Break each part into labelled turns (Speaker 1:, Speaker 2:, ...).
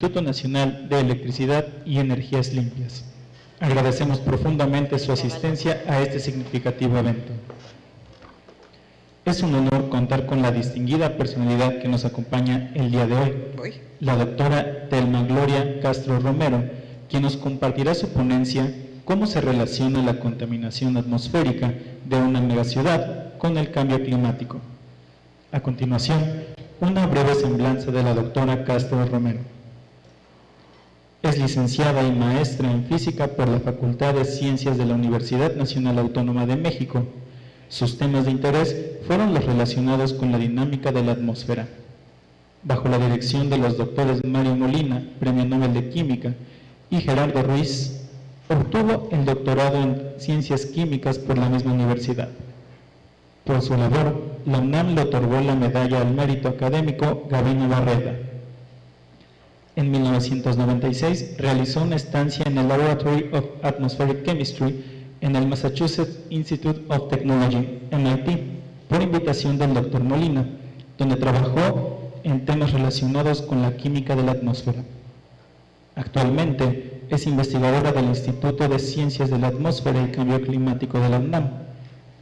Speaker 1: Instituto Nacional de Electricidad y Energías Limpias. Agradecemos profundamente su asistencia a este significativo evento. Es un honor contar con la distinguida personalidad que nos acompaña el día de hoy, la doctora Telma Gloria Castro Romero, quien nos compartirá su ponencia cómo se relaciona la contaminación atmosférica de una megaciudad con el cambio climático. A continuación, una breve semblanza de la doctora Castro Romero. Es licenciada y maestra en física por la Facultad de Ciencias de la Universidad Nacional Autónoma de México. Sus temas de interés fueron los relacionados con la dinámica de la atmósfera. Bajo la dirección de los doctores Mario Molina, Premio Nobel de Química, y Gerardo Ruiz, obtuvo el doctorado en Ciencias Químicas por la misma universidad. Por su labor, la UNAM le otorgó la Medalla al Mérito Académico Gabino Barreda. En 1996 realizó una estancia en el Laboratory of Atmospheric Chemistry en el Massachusetts Institute of Technology, MIT, por invitación del Dr. Molina, donde trabajó en temas relacionados con la química de la atmósfera. Actualmente es investigadora del Instituto de Ciencias de la Atmósfera y Cambio Climático de la UNAM.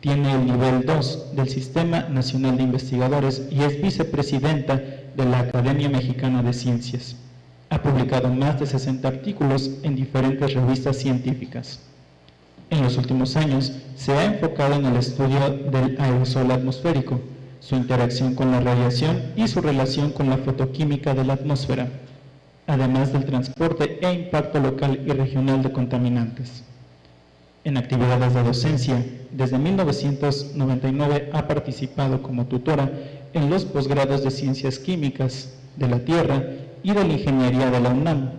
Speaker 1: Tiene el nivel 2 del Sistema Nacional de Investigadores y es vicepresidenta de la Academia Mexicana de Ciencias. Ha publicado más de 60 artículos en diferentes revistas científicas. En los últimos años se ha enfocado en el estudio del aerosol atmosférico, su interacción con la radiación y su relación con la fotoquímica de la atmósfera, además del transporte e impacto local y regional de contaminantes. En actividades de docencia, desde 1999 ha participado como tutora en los posgrados de Ciencias Químicas de la Tierra y de la Ingeniería de la UNAM.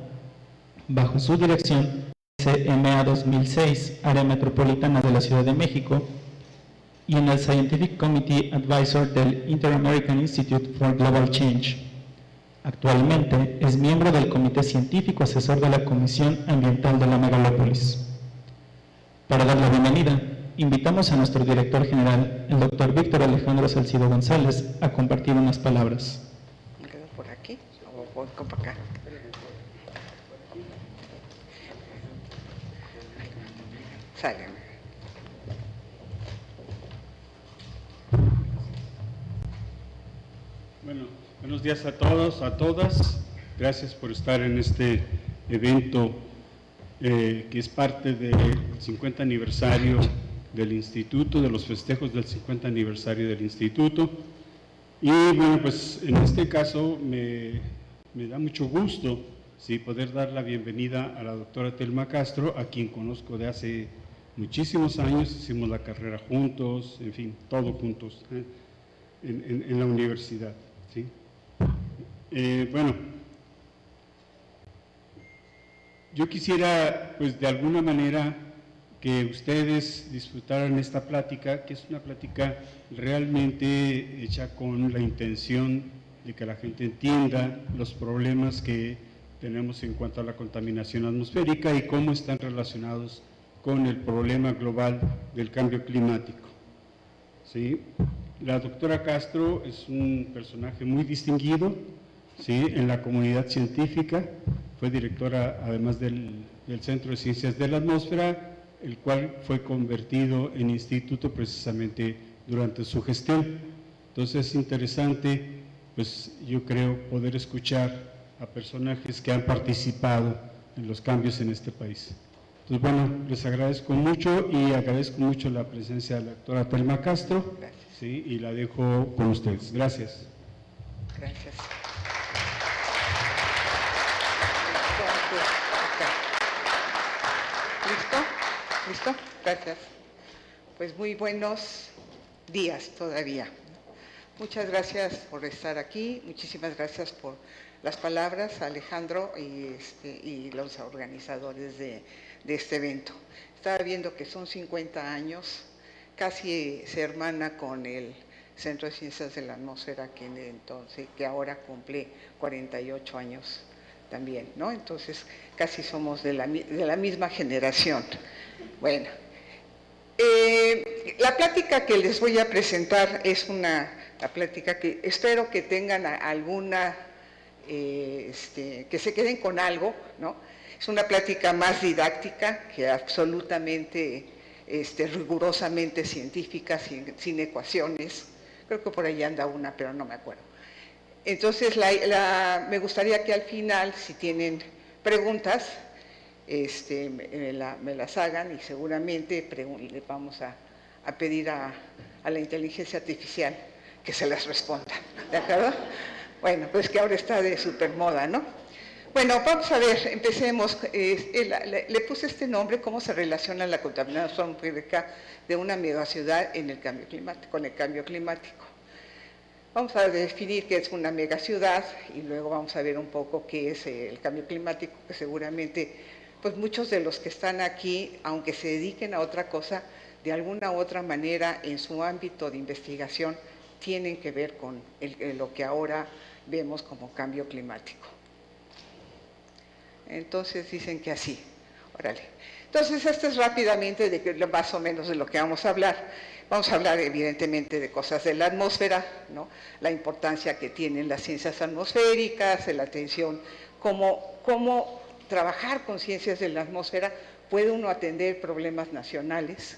Speaker 1: Bajo su dirección, CMA 2006, Área Metropolitana de la Ciudad de México, y en el Scientific Committee Advisor del Inter-American Institute for Global Change. Actualmente es miembro del Comité Científico Asesor de la Comisión Ambiental de la Megalópolis. Para dar la bienvenida, invitamos a nuestro director general, el doctor Víctor Alejandro Salcido González, a compartir unas palabras.
Speaker 2: ¿Me quedo por aquí o voy por acá? Sale.
Speaker 3: Bueno, buenos días a todos, a todas. Gracias por estar en este evento que es parte del 50 aniversario del Instituto, de los festejos del 50 aniversario del Instituto. Y bueno, pues en este caso me da mucho gusto poder dar la bienvenida a la doctora Telma Castro, a quien conozco de hace muchísimos años, hicimos la carrera juntos, en fin, todo juntos en la universidad. ¿Sí? Bueno, yo quisiera, pues de alguna manera, que ustedes disfrutaran esta plática, que es una plática realmente hecha con la intención de que la gente entienda los problemas que tenemos en cuanto a la contaminación atmosférica y cómo están relacionados con el problema global del cambio climático. ¿Sí? La doctora Castro es un personaje muy distinguido, ¿sí?, en la comunidad científica. Fue directora, además del Centro de Ciencias de la Atmósfera, el cual fue convertido en instituto precisamente durante su gestión. Entonces es interesante, pues yo creo, poder escuchar a personajes que han participado en los cambios en este país. Entonces, bueno, les agradezco mucho y agradezco mucho la presencia de la doctora Telma Castro.
Speaker 2: Gracias.
Speaker 3: Sí, y la dejo con ustedes. Gracias.
Speaker 2: Gracias. ¿Listo? ¿Listo? Gracias. Pues muy buenos días todavía. Muchas gracias por estar aquí, muchísimas gracias por las palabras, Alejandro y los organizadores de este evento. Estaba viendo que son 50 años, casi se hermana con el Centro de Ciencias de la Atmósfera, que ahora cumple 48 años también, ¿no? Entonces, casi somos de la misma generación. Bueno, la plática que les voy a presentar es la plática que espero que tengan alguna que se queden con algo, ¿no? Es una plática más didáctica que absolutamente, rigurosamente científica, sin ecuaciones. Creo que por ahí anda una, pero no me acuerdo. Entonces, me gustaría que al final, si tienen preguntas, me las hagan y seguramente le vamos a pedir a la inteligencia artificial que se las responda, ¿de acuerdo? Bueno, pues que ahora está de supermoda, ¿no? Bueno, vamos a ver, empecemos. Le puse este nombre, cómo se relaciona la contaminación atmosférica de una megaciudad con el cambio climático. Vamos a definir qué es una megaciudad y luego vamos a ver un poco qué es el cambio climático, que seguramente pues muchos de los que están aquí, aunque se dediquen a otra cosa, de alguna u otra manera en su ámbito de investigación tienen que ver con lo que ahora vemos como cambio climático. Entonces dicen que así, órale. Entonces esto es rápidamente más o menos de lo que vamos a hablar. Vamos a hablar evidentemente de cosas de la atmósfera, ¿no? La importancia que tienen las ciencias atmosféricas, la atención, cómo trabajar con ciencias de la atmósfera, puede uno atender problemas nacionales,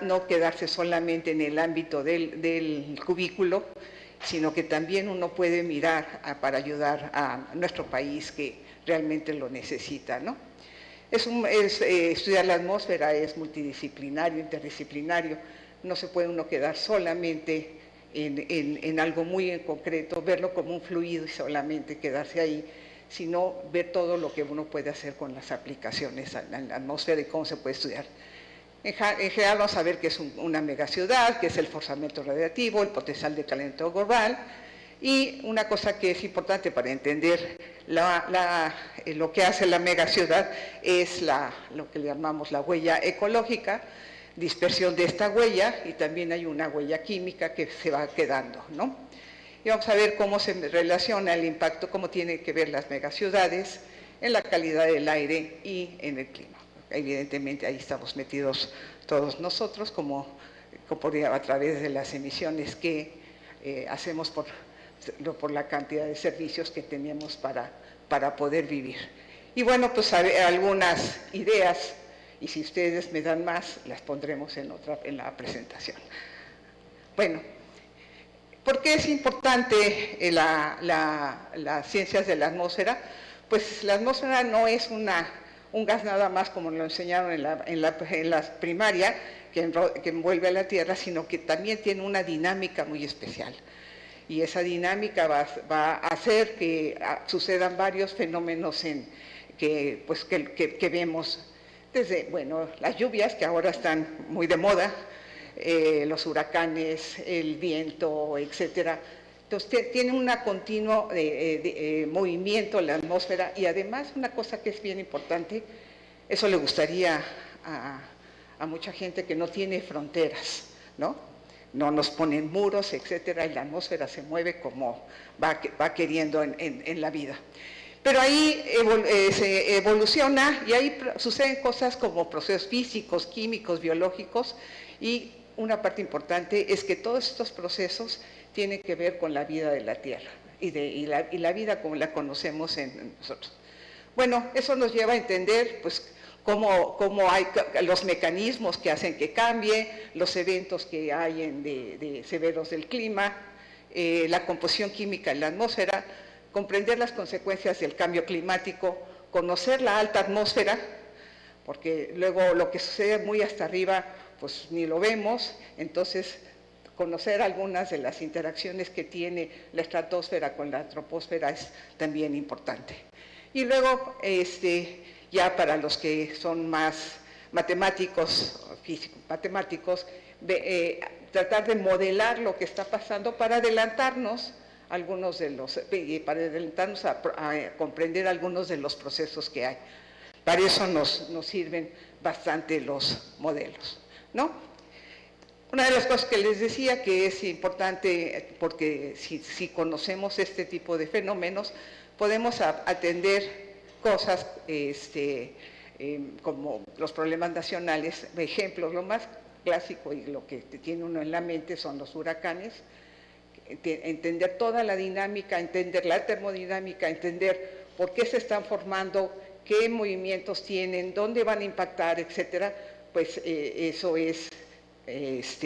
Speaker 2: no quedarse solamente en el ámbito del cubículo, sino que también uno puede mirar para ayudar a nuestro país que realmente lo necesita, ¿no? Estudiar la atmósfera es multidisciplinario, interdisciplinario, no se puede uno quedar solamente en algo muy en concreto, verlo como un fluido y solamente quedarse ahí, sino ver todo lo que uno puede hacer con las aplicaciones en la atmósfera y cómo se puede estudiar. En general vamos a ver qué es una megaciudad, qué es el forzamiento radiativo, el potencial de calentamiento global, y una cosa que es importante para entender lo que hace la megaciudad es lo que le llamamos la huella ecológica, dispersión de esta huella, y también hay una huella química que se va quedando, ¿no? Y vamos a ver cómo se relaciona el impacto, cómo tienen que ver las megaciudades en la calidad del aire y en el clima. Evidentemente ahí estamos metidos todos nosotros, como a través de las emisiones que hacemos por la cantidad de servicios que tenemos para poder vivir. Y bueno, pues algunas ideas, y si ustedes me dan más, las pondremos en la presentación. Bueno, ¿por qué es importante las ciencias de la atmósfera? Pues la atmósfera no es un gas nada más como lo enseñaron en la primaria, que envuelve a la Tierra, sino que también tiene una dinámica muy especial. Y esa dinámica va a hacer que sucedan varios fenómenos que vemos desde, bueno, las lluvias, que ahora están muy de moda, los huracanes, el viento, etcétera. Entonces, tiene un continuo movimiento en la atmósfera, y además una cosa que es bien importante, eso le gustaría a mucha gente, que no tiene fronteras, ¿no? No nos ponen muros, etcétera, y la atmósfera se mueve como va queriendo en la vida. Pero ahí se evoluciona y ahí suceden cosas como procesos físicos, químicos, biológicos, y una parte importante es que todos estos procesos tienen que ver con la vida de la Tierra y la vida como la conocemos en nosotros. Bueno, eso nos lleva a entender pues cómo hay los mecanismos que hacen que cambie, los eventos que hay de severos del clima, la composición química en la atmósfera, comprender las consecuencias del cambio climático, conocer la alta atmósfera, porque luego lo que sucede muy hasta arriba pues ni lo vemos, entonces conocer algunas de las interacciones que tiene la estratosfera con la troposfera es también importante. Y luego, ya para los que son más matemáticos, físico-matemáticos, tratar de modelar lo que está pasando para adelantarnos para adelantarnos a comprender algunos de los procesos que hay. Para eso nos sirven bastante los modelos, ¿no? Una de las cosas que les decía que es importante, porque si conocemos este tipo de fenómenos, podemos atender cosas como los problemas nacionales. Ejemplos, lo más clásico y lo que tiene uno en la mente son los huracanes, entender toda la dinámica, entender la termodinámica, entender por qué se están formando, qué movimientos tienen, dónde van a impactar, etcétera, pues eso es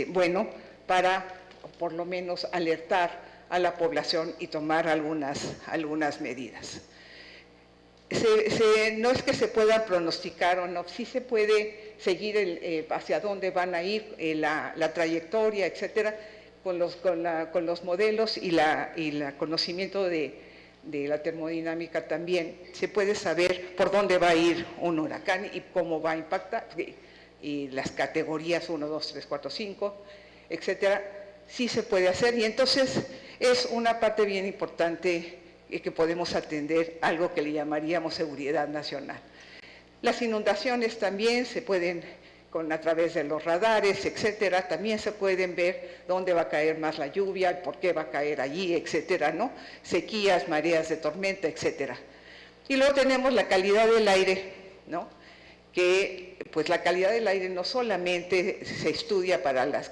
Speaker 2: bueno para por lo menos alertar a la población y tomar algunas medidas. No es que se puedan pronosticar o no, sí se puede seguir hacia dónde van a ir, la trayectoria, etcétera, con los modelos y el conocimiento de la termodinámica también. Se puede saber por dónde va a ir un huracán y cómo va a impactar, y las categorías 1, 2, 3, 4, 5, etcétera, sí se puede hacer, y entonces es una parte bien importante que podemos atender, algo que le llamaríamos seguridad nacional. Las inundaciones también se pueden, a través de los radares, etcétera, también se pueden ver dónde va a caer más la lluvia, por qué va a caer allí, etcétera, ¿no? Sequías, mareas de tormenta, etcétera. Y luego tenemos la calidad del aire, ¿no? Que pues la calidad del aire no solamente se estudia para las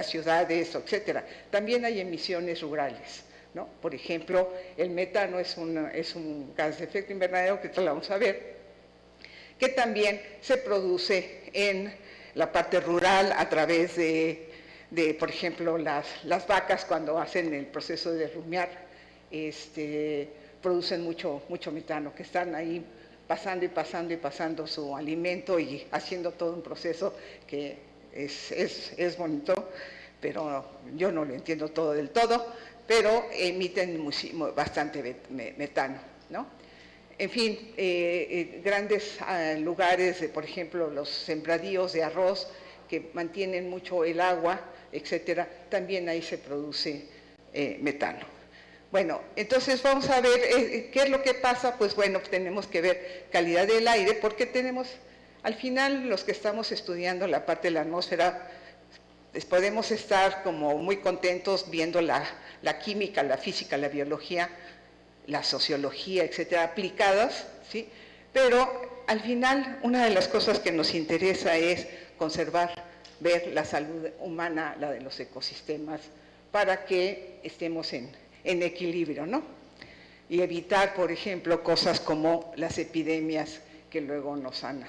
Speaker 2: ciudades, etcétera, también hay emisiones rurales, ¿no? Por ejemplo, el metano es un gas de efecto invernadero, que lo vamos a ver, que también se produce en la parte rural a través de por ejemplo, las vacas cuando hacen el proceso de rumiar, producen mucho metano, que están ahí pasando y pasando y pasando su alimento y haciendo todo un proceso que es bonito, pero yo no lo entiendo todo del todo, pero emiten bastante metano, ¿no? En fin, grandes lugares, por ejemplo, los sembradíos de arroz que mantienen mucho el agua, etcétera, también ahí se produce metano. Bueno, entonces vamos a ver qué es lo que pasa. Pues bueno, tenemos que ver calidad del aire, porque tenemos, al final, los que estamos estudiando la parte de la atmósfera, podemos estar como muy contentos viendo la química, la física, la biología, la sociología, etcétera, aplicadas, ¿sí? Pero al final, una de las cosas que nos interesa es conservar, ver la salud humana, la de los ecosistemas, para que estemos en equilibrio, ¿no? Y evitar, por ejemplo, cosas como las epidemias que luego nos han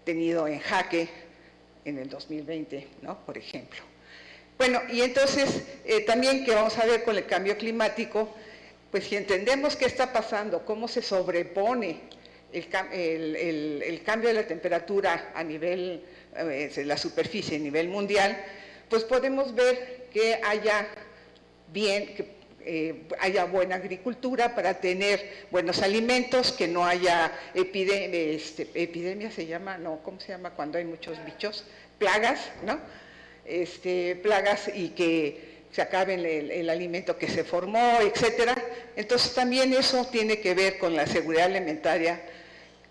Speaker 2: tenido en jaque en el 2020, ¿no? Por ejemplo. Bueno, y entonces también que vamos a ver con el cambio climático, pues si entendemos qué está pasando, cómo se sobrepone el cambio de la temperatura a nivel de la superficie, a nivel mundial, pues podemos ver que haya haya buena agricultura para tener buenos alimentos, que no haya epidemia se llama, no, ¿cómo se llama cuando hay muchos bichos? Plagas, ¿no? Plagas, y que se acabe el alimento que se formó, etcétera. Entonces también eso tiene que ver con la seguridad alimentaria,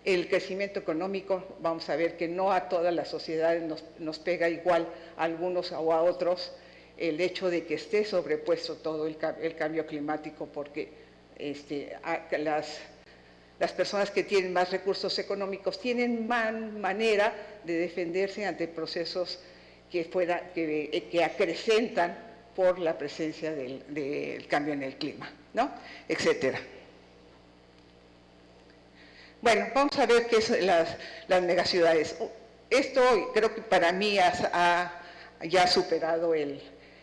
Speaker 2: el crecimiento económico. Vamos a ver que no a todas las sociedades nos pega igual, a algunos o a otros, el hecho de que esté sobrepuesto todo el cambio climático, porque las personas que tienen más recursos económicos tienen más manera de defenderse ante procesos que acrecentan por la presencia del cambio en el clima, ¿no? Etcétera. Bueno, vamos a ver qué son las megaciudades. Esto creo que para mí ya ha superado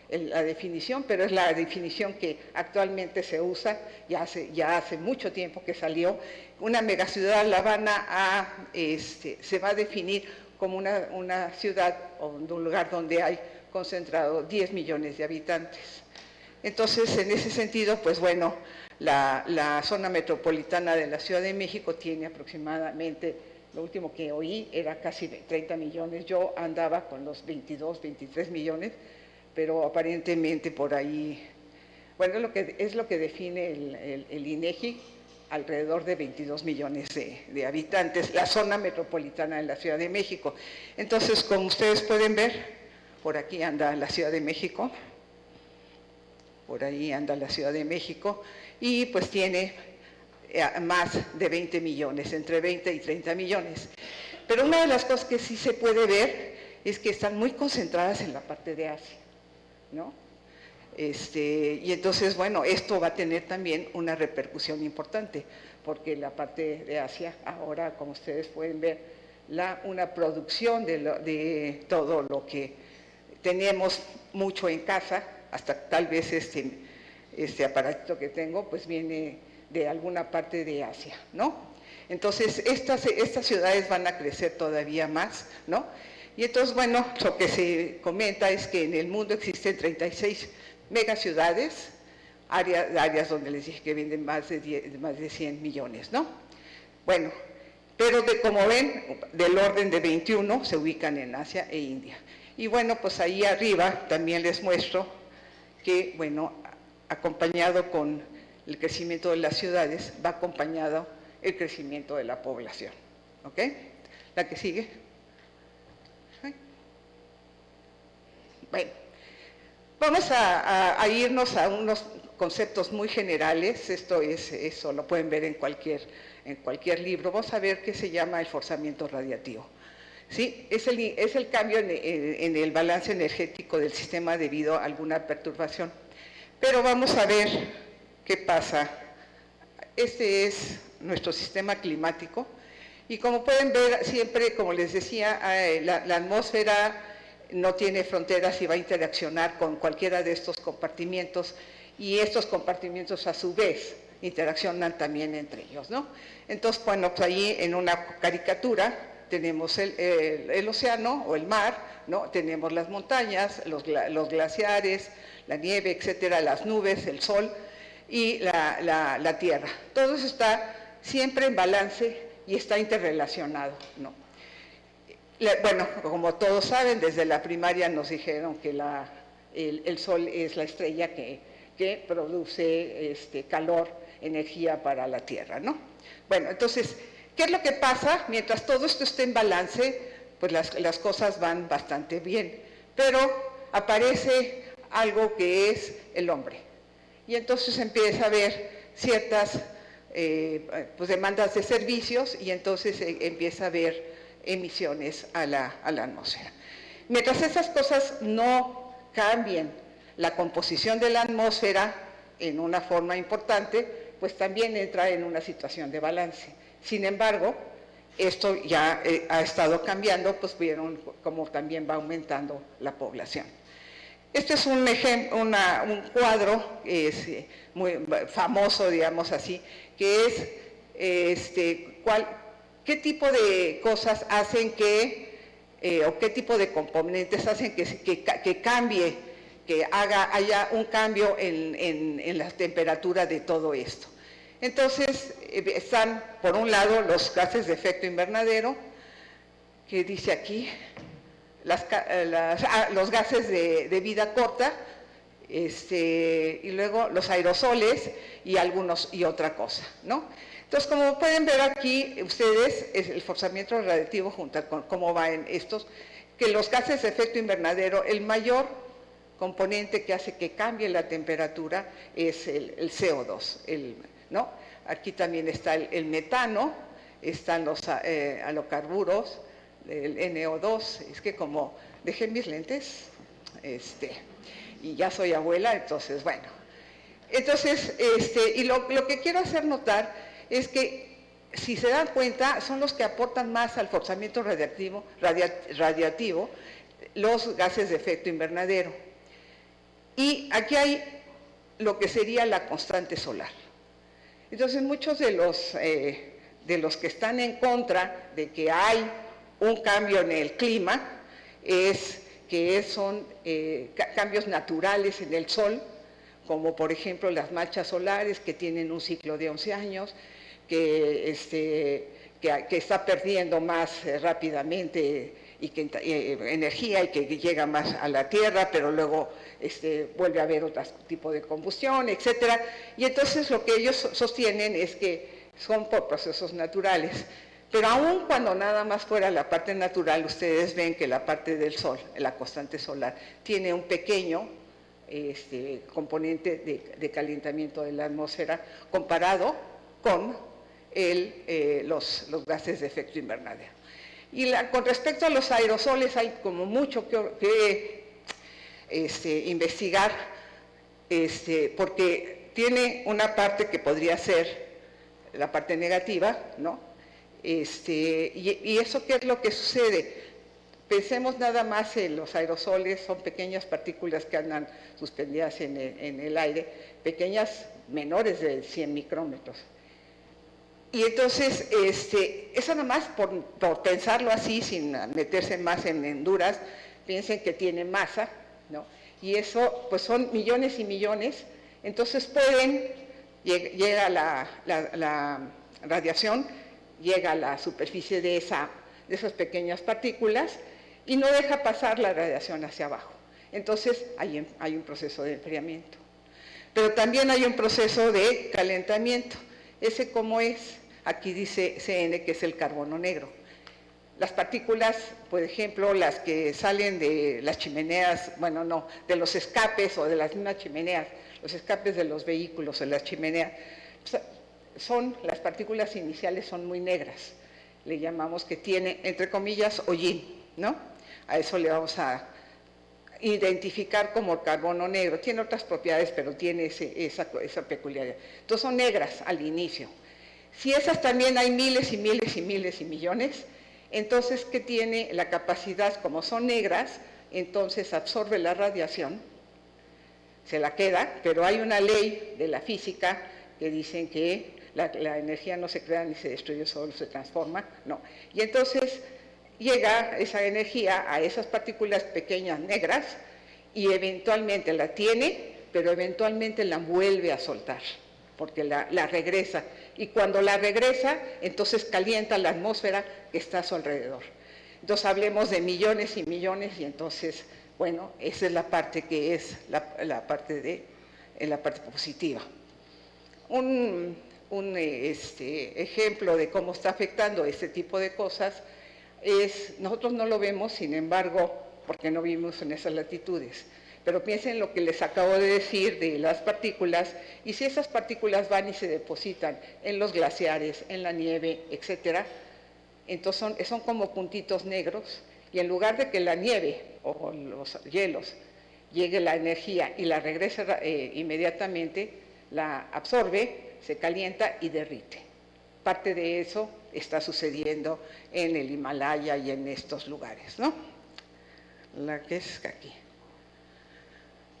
Speaker 2: la definición, pero es la definición que actualmente se usa, ya hace mucho tiempo que salió. Una megaciudad, La Habana, se va a definir como una ciudad o un lugar donde hay concentrado 10 millones de habitantes. Entonces, en ese sentido, pues bueno, la zona metropolitana de la Ciudad de México tiene aproximadamente, lo último que oí era casi 30 millones, yo andaba con los 22, 23 millones, pero aparentemente por ahí, bueno, es lo que define el INEGI, alrededor de 22 millones de habitantes, la zona metropolitana de la Ciudad de México. Entonces, como ustedes pueden ver, por aquí anda la Ciudad de México, por ahí anda la Ciudad de México, y pues tiene más de 20 millones, entre 20 y 30 millones. Pero una de las cosas que sí se puede ver es que están muy concentradas en la parte de Asia, ¿no? Y entonces, bueno, esto va a tener también una repercusión importante, porque la parte de Asia, ahora, como ustedes pueden ver, una producción de todo lo que tenemos mucho en casa, hasta tal vez este aparatito que tengo, pues viene de alguna parte de Asia, ¿no? Entonces, estas ciudades van a crecer todavía más, ¿no? Y entonces, bueno, lo que se comenta es que en el mundo existen 36 megaciudades, áreas donde les dije que venden más de 100 millones, ¿no? Bueno, pero como ven, del orden de 21 se ubican en Asia e India. Y bueno, pues ahí arriba también les muestro que, bueno, acompañado con el crecimiento de las ciudades, va acompañado el crecimiento de la población, ¿ok? La que sigue. Bueno, vamos a irnos a unos conceptos muy generales. Eso lo pueden ver en cualquier libro. Vamos a ver qué se llama el forzamiento radiativo. ¿Sí? Es el cambio en el balance energético del sistema debido a alguna perturbación. Pero vamos a ver qué pasa. Este es nuestro sistema climático. Y como pueden ver, siempre, como les decía, la atmósfera no tiene fronteras y va a interaccionar con cualquiera de estos compartimientos, y estos compartimientos a su vez interaccionan también entre ellos, ¿no? Entonces, bueno, pues ahí en una caricatura tenemos el océano o el mar, ¿no? Tenemos las montañas, los glaciares, la nieve, etcétera, las nubes, el sol y la tierra. Todo eso está siempre en balance y está interrelacionado, ¿no? Bueno, como todos saben, desde la primaria nos dijeron que el sol es la estrella que produce calor, energía para la Tierra, ¿no? Bueno, entonces, ¿qué es lo que pasa? Mientras todo esto esté en balance, pues las cosas van bastante bien, pero aparece algo que es el hombre. Y entonces empieza a haber ciertas pues demandas de servicios, y entonces empieza a haber emisiones a la atmósfera. Mientras esas cosas no cambien la composición de la atmósfera en una forma importante, pues también entra en una situación de balance. Sin embargo, esto ya ha estado cambiando, pues vieron cómo también va aumentando la población. Este es un cuadro que es muy famoso, digamos así, que es qué tipo de cosas hacen o qué tipo de componentes hacen que cambie, que haya un cambio en la temperatura de todo esto. Entonces, están, por un lado, los gases de efecto invernadero, que dice aquí, los gases de vida corta, y luego los aerosoles y otra cosa, ¿no? Entonces, como pueden ver aquí ustedes, es el forzamiento radiativo junto con cómo va en estos, que los gases de efecto invernadero, el mayor componente que hace que cambie la temperatura es el CO2, ¿no? Aquí también está el metano, están los halocarburos, el NO2, es que como dejé mis lentes, y ya soy abuela, entonces, bueno. Entonces, y lo que quiero hacer notar es que, si se dan cuenta, son los que aportan más al forzamiento radiativo los gases de efecto invernadero. Y aquí hay lo que sería la constante solar. Entonces, muchos de los que están en contra de que hay un cambio en el clima son cambios naturales en el sol, como por ejemplo las manchas solares, que tienen un ciclo de 11 años, que está perdiendo más rápidamente energía, y que llega más a la Tierra, pero luego vuelve a haber otro tipo de combustión, etcétera. Y entonces lo que ellos sostienen es que son por procesos naturales. Pero aún cuando nada más fuera la parte natural, ustedes ven que la parte del sol, la constante solar, tiene un pequeño componente de calentamiento de la atmósfera comparado con los gases de efecto invernadero. Y con respecto a los aerosoles, hay como mucho que investigar, porque tiene una parte que podría ser la parte negativa, ¿no? Y eso, ¿qué es lo que sucede? Pensemos nada más en los aerosoles, son pequeñas partículas que andan suspendidas en el aire, pequeñas, menores de 100 micrómetros. Y entonces, eso nada más por pensarlo así, sin meterse más en henduras, piensen que tiene masa, ¿no? Y eso, pues son millones y millones, entonces llega la radiación, llega a la superficie de esas pequeñas partículas y no deja pasar la radiación hacia abajo. Entonces hay un proceso de enfriamiento. Pero también hay un proceso de calentamiento. ¿Ese cómo es? Aquí dice CN, que es el carbono negro. Las partículas, por ejemplo, las que salen de las chimeneas, bueno, no, de los escapes o de las mismas chimeneas, los escapes de los vehículos o las chimeneas, las partículas iniciales son muy negras. Le llamamos que tiene, entre comillas, hollín, ¿no? A eso le vamos a identificar como carbono negro. Tiene otras propiedades, pero tiene esa peculiaridad. Entonces son negras al inicio. Si esas también hay miles y miles y miles y millones, entonces, ¿qué tiene la capacidad? Como son negras, entonces absorbe la radiación, se la queda, pero hay una ley de la física que dicen que la energía no se crea ni se destruye, solo se transforma, no. Y entonces llega esa energía a esas partículas pequeñas negras y eventualmente la tiene, pero eventualmente la vuelve a soltar, porque la regresa. Y cuando la regresa, entonces calienta la atmósfera que está a su alrededor. Entonces hablemos de millones y millones, y entonces, bueno, esa es la parte que es la parte positiva. Un ejemplo de cómo está afectando este tipo de cosas es, nosotros no lo vemos, sin embargo, porque no vivimos en esas latitudes, pero piensen en lo que les acabo de decir de las partículas, y si esas partículas van y se depositan en los glaciares, en la nieve, etcétera, entonces son como puntitos negros, y en lugar de que la nieve o los hielos llegue la energía y la regrese inmediatamente, la absorbe, se calienta y derrite. Parte de eso está sucediendo en el Himalaya y en estos lugares, ¿no? La que es aquí.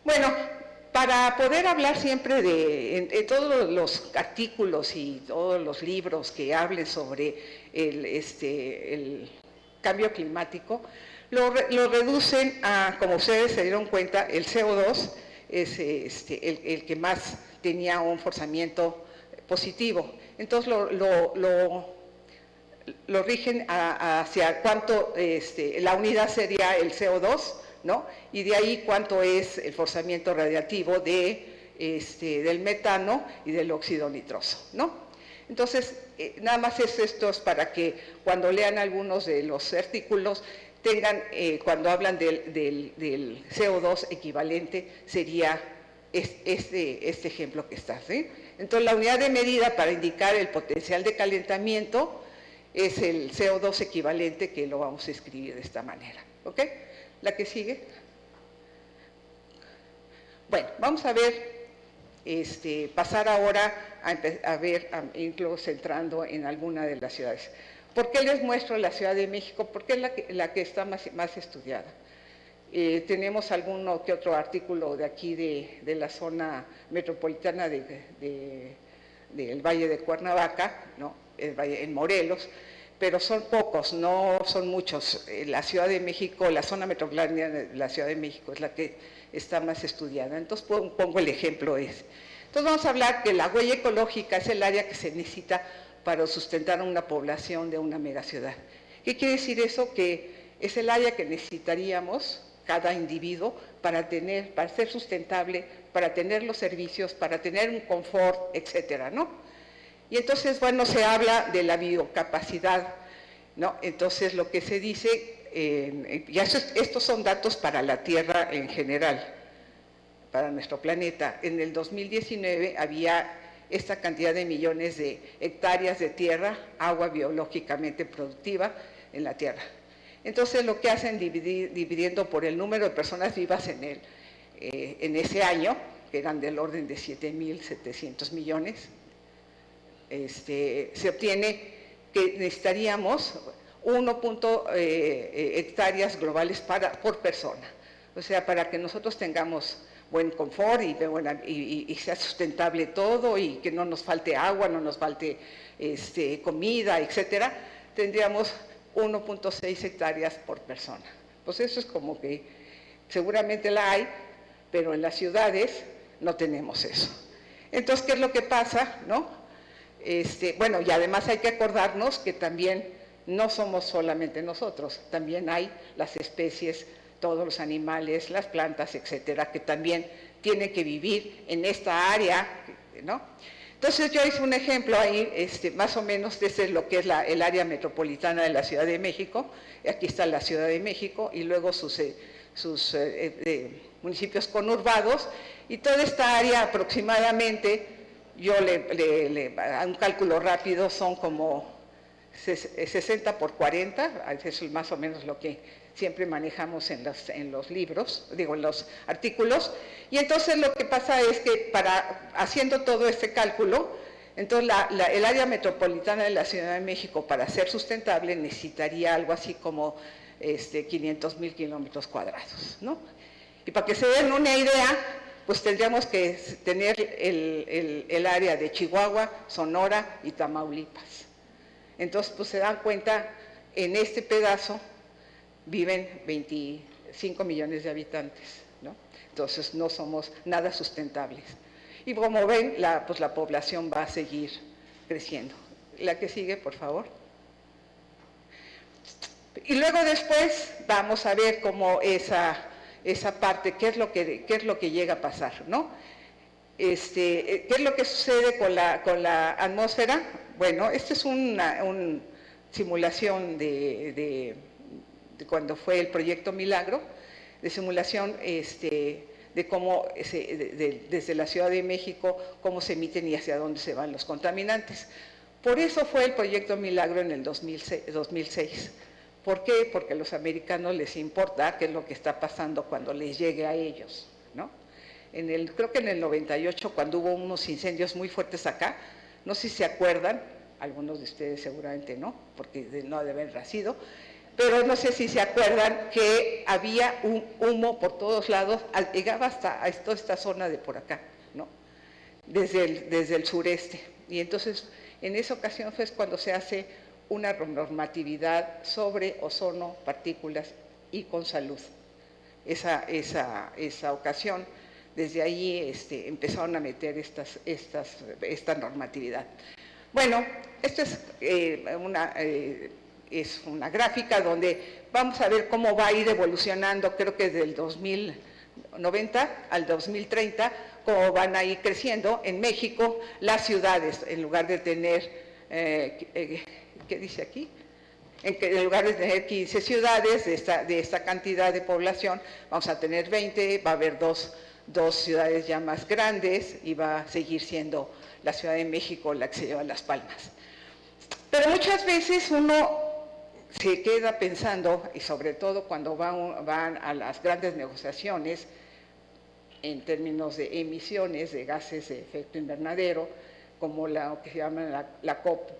Speaker 2: Bueno, para poder hablar siempre en todos los artículos y todos los libros que hablen sobre el cambio climático, lo reducen a, como ustedes se dieron cuenta, el CO2 es el que más tenía un forzamiento positivo. Entonces lo rigen hacia cuánto, la unidad sería el CO2, ¿no? Y de ahí cuánto es el forzamiento radiativo del metano y del óxido nitroso, ¿no? Entonces, nada más esto es para que cuando lean algunos de los artículos tengan, cuando hablan del CO2 equivalente, sería este ejemplo que está, ¿sí? Entonces, la unidad de medida para indicar el potencial de calentamiento es el CO2 equivalente, que lo vamos a escribir de esta manera, ¿ok? La que sigue. Bueno, vamos a ver, pasar ahora a ver, incluso centrando en alguna de las ciudades. ¿Por qué les muestro la Ciudad de México? Porque es la que está más estudiada. Tenemos alguno que otro artículo de aquí de la zona metropolitana del Valle de Cuernavaca, ¿no? En Morelos, pero son pocos, no son muchos. La Ciudad de México, la zona metropolitana de la Ciudad de México es la que está más estudiada. Entonces pongo el ejemplo ese. Entonces vamos a hablar que la huella ecológica es el área que se necesita para sustentar a una población de una megaciudad. ¿Qué quiere decir eso? Que es el área que necesitaríamos cada individuo para ser sustentable, para tener los servicios, para tener un confort, etcétera, ¿no? Y entonces, bueno, se habla de la biocapacidad, ¿no? Entonces, lo que se dice, estos son datos para la Tierra en general, para nuestro planeta. En el 2019 había esta cantidad de millones de hectáreas de tierra, agua biológicamente productiva en la Tierra. Entonces, lo que hacen dividiendo por el número de personas vivas en ese año, que eran del orden de 7.700 millones, se obtiene que necesitaríamos 1 hectáreas globales por persona. O sea, para que nosotros tengamos buen confort y sea sustentable todo y que no nos falte agua, no nos falte comida, etcétera, tendríamos 1.6 hectáreas por persona. Pues eso es como que seguramente la hay, pero en las ciudades no tenemos eso. Entonces, ¿qué es lo que pasa, no? Bueno, y además hay que acordarnos que también no somos solamente nosotros, también hay las especies, todos los animales, las plantas, etcétera, que también tienen que vivir en esta área, ¿no? Entonces yo hice un ejemplo ahí, más o menos desde lo que es el área metropolitana de la Ciudad de México. Aquí está la Ciudad de México y luego sus municipios conurbados, y toda esta área aproximadamente, yo a un cálculo rápido, son como 60 por 40, eso es más o menos lo que siempre manejamos en los libros, en los artículos. Y entonces lo que pasa es que haciendo todo este cálculo, entonces el área metropolitana de la Ciudad de México, para ser sustentable, necesitaría algo así como 500,000 kilómetros cuadrados, ¿no? Y para que se den una idea, pues tendríamos que tener el área de Chihuahua, Sonora y Tamaulipas. Entonces, pues se dan cuenta, en este pedazo viven 25 millones de habitantes, ¿no? Entonces no somos nada sustentables. Y como ven, pues la población va a seguir creciendo. La que sigue, por favor. Y luego después vamos a ver cómo esa parte, qué es lo que llega a pasar, ¿no? ¿Qué es lo que sucede con la atmósfera? Bueno, esta es una simulación de cuando fue el proyecto Milagro, de simulación de cómo desde la Ciudad de México, cómo se emiten y hacia dónde se van los contaminantes. Por eso fue el proyecto Milagro en el 2006. ¿Por qué? Porque a los americanos les importa qué es lo que está pasando cuando les llegue a ellos, ¿no? Creo que en el 98, cuando hubo unos incendios muy fuertes acá, no sé si se acuerdan, algunos de ustedes seguramente no, porque no deben haber sido, pero no sé si se acuerdan que había un humo por todos lados, llegaba hasta a toda esta zona de por acá, ¿no? Desde el sureste. Y entonces, en esa ocasión fue cuando se hace una normatividad sobre ozono, partículas y con salud. Esa ocasión, desde ahí empezaron a meter esta normatividad. Bueno, esto es una gráfica donde vamos a ver cómo va a ir evolucionando, creo que del 2090 al 2030, cómo van a ir creciendo en México las ciudades, en lugar de tener, ¿qué dice aquí? En lugar de tener 15 ciudades de esta cantidad de población, vamos a tener 20, va a haber dos ciudades ya más grandes y va a seguir siendo la Ciudad de México la que se lleva las palmas. Pero muchas veces uno se queda pensando, y sobre todo cuando van a las grandes negociaciones en términos de emisiones de gases de efecto invernadero, como lo que se llama la COP,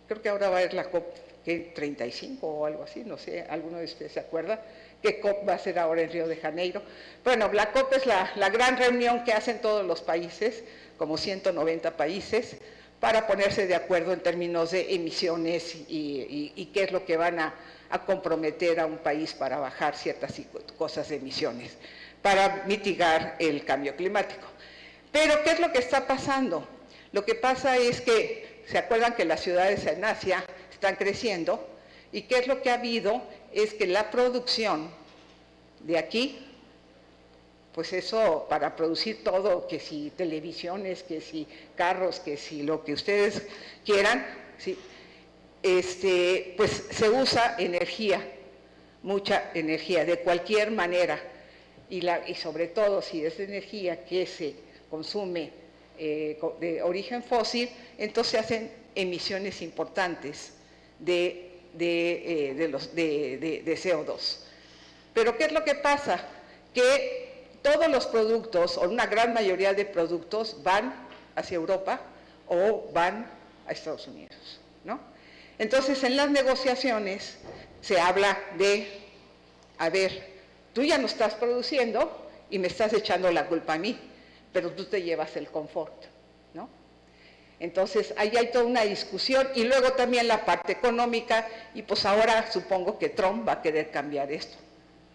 Speaker 2: creo que ahora va a haber la COP 35 o algo así, no sé, ¿alguno de ustedes se acuerda? ¿Qué COP va a ser ahora en Río de Janeiro? Bueno, la COP es la gran reunión que hacen todos los países, como 190 países, para ponerse de acuerdo en términos de emisiones y qué es lo que van a comprometer a un país para bajar ciertas cosas de emisiones, para mitigar el cambio climático. Pero, ¿qué es lo que está pasando? Lo que pasa es que, ¿se acuerdan que las ciudades en Asia están creciendo? ¿Y qué es lo que ha habido? Es que la producción de aquí, pues eso, para producir todo, que si televisiones, que si carros, que si lo que ustedes quieran, ¿sí? Pues se usa energía, mucha energía, de cualquier manera, y sobre todo si es energía que se consume de origen fósil, entonces se hacen emisiones importantes de CO2. Pero ¿qué es lo que pasa? Que todos los productos, o una gran mayoría de productos, van hacia Europa o van a Estados Unidos, ¿no? Entonces, en las negociaciones se habla de, a ver, tú ya no estás produciendo y me estás echando la culpa a mí, pero tú te llevas el confort, ¿no? Entonces, ahí hay toda una discusión, y luego también la parte económica, y pues ahora supongo que Trump va a querer cambiar esto,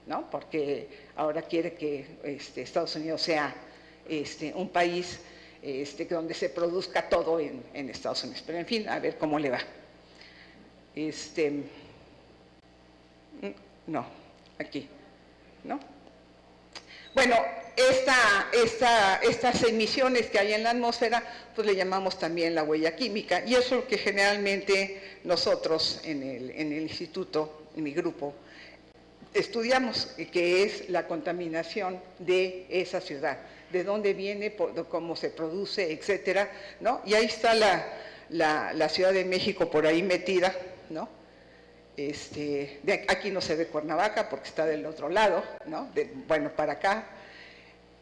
Speaker 2: ¿no? Porque ahora quiere que Estados Unidos sea un país donde se produzca todo en Estados Unidos. Pero en fin, a ver cómo le va. No, aquí, ¿no? Bueno, estas emisiones que hay en la atmósfera, pues le llamamos también la huella química, y eso es lo que generalmente nosotros en el instituto, en mi grupo, estudiamos, que es la contaminación de esa ciudad, de dónde viene, cómo se produce, etcétera, ¿no? Y ahí está la Ciudad de México por ahí metida, ¿no? Aquí no se ve Cuernavaca porque está del otro lado, ¿no? Bueno, para acá.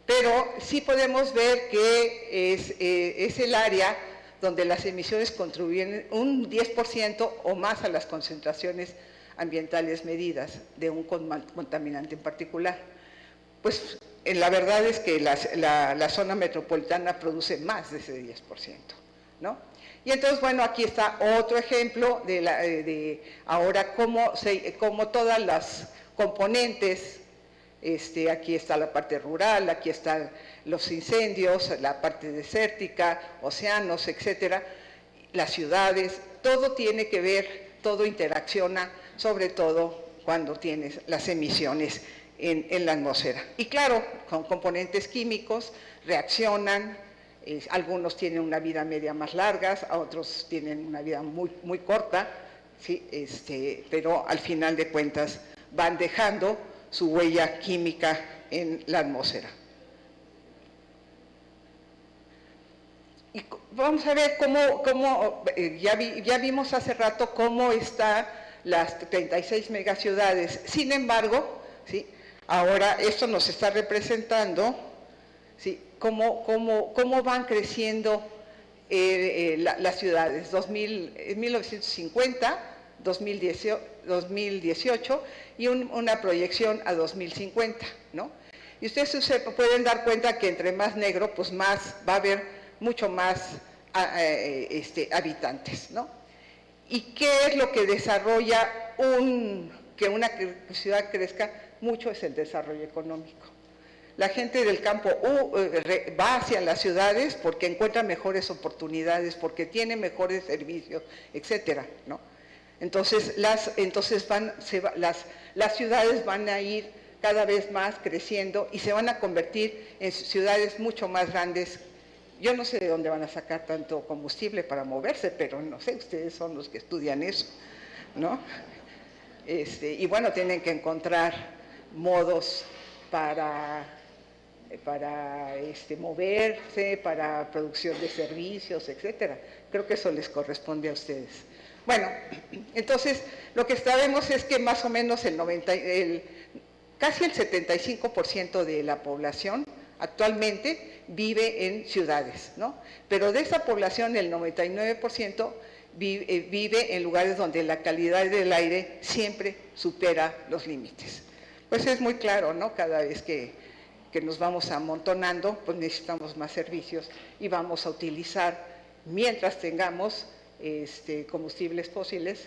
Speaker 2: Pero sí podemos ver que es el área donde las emisiones contribuyen un 10% o más a las concentraciones ambientales medidas de un contaminante en particular. Pues la verdad es que la zona metropolitana produce más de ese 10%, ¿no? Y entonces, bueno, aquí está otro ejemplo de ahora cómo todas las componentes, aquí está la parte rural, aquí están los incendios, la parte desértica, océanos, etcétera, las ciudades, todo tiene que ver, todo interacciona, sobre todo cuando tienes las emisiones en la atmósfera. Y claro, con componentes químicos reaccionan, algunos tienen una vida media más larga, otros tienen una vida muy, muy corta, ¿sí? Pero al final de cuentas van dejando su huella química en la atmósfera. Y vamos a ver cómo ya vimos hace rato cómo están las 36 megaciudades. Sin embargo, ¿sí? Ahora esto nos está representando, ¿sí? cómo van creciendo las ciudades. 1950, 2018 y una proyección a 2050, ¿no? Y ustedes se pueden dar cuenta que entre más negro, pues más va a haber mucho más habitantes, ¿no? ¿Y qué es lo que desarrolla que una ciudad crezca? Mucho es el desarrollo económico. La gente del campo va hacia las ciudades porque encuentra mejores oportunidades, porque tiene mejores servicios, etcétera, ¿no? Entonces, las ciudades van a ir cada vez más creciendo y se van a convertir en ciudades mucho más grandes. Yo no sé de dónde van a sacar tanto combustible para moverse, pero no sé, ustedes son los que estudian eso, ¿no? Y bueno, tienen que encontrar modos para moverse, para producción de servicios, etcétera. Creo que eso les corresponde a ustedes. Bueno, entonces, lo que sabemos es que más o menos casi el 75% de la población actualmente vive en ciudades, ¿no? Pero de esa población, el 99% vive en lugares donde la calidad del aire siempre supera los límites. Pues es muy claro, ¿no? Cada vez que nos vamos amontonando, pues necesitamos más servicios y vamos a utilizar, mientras tengamos combustibles fósiles,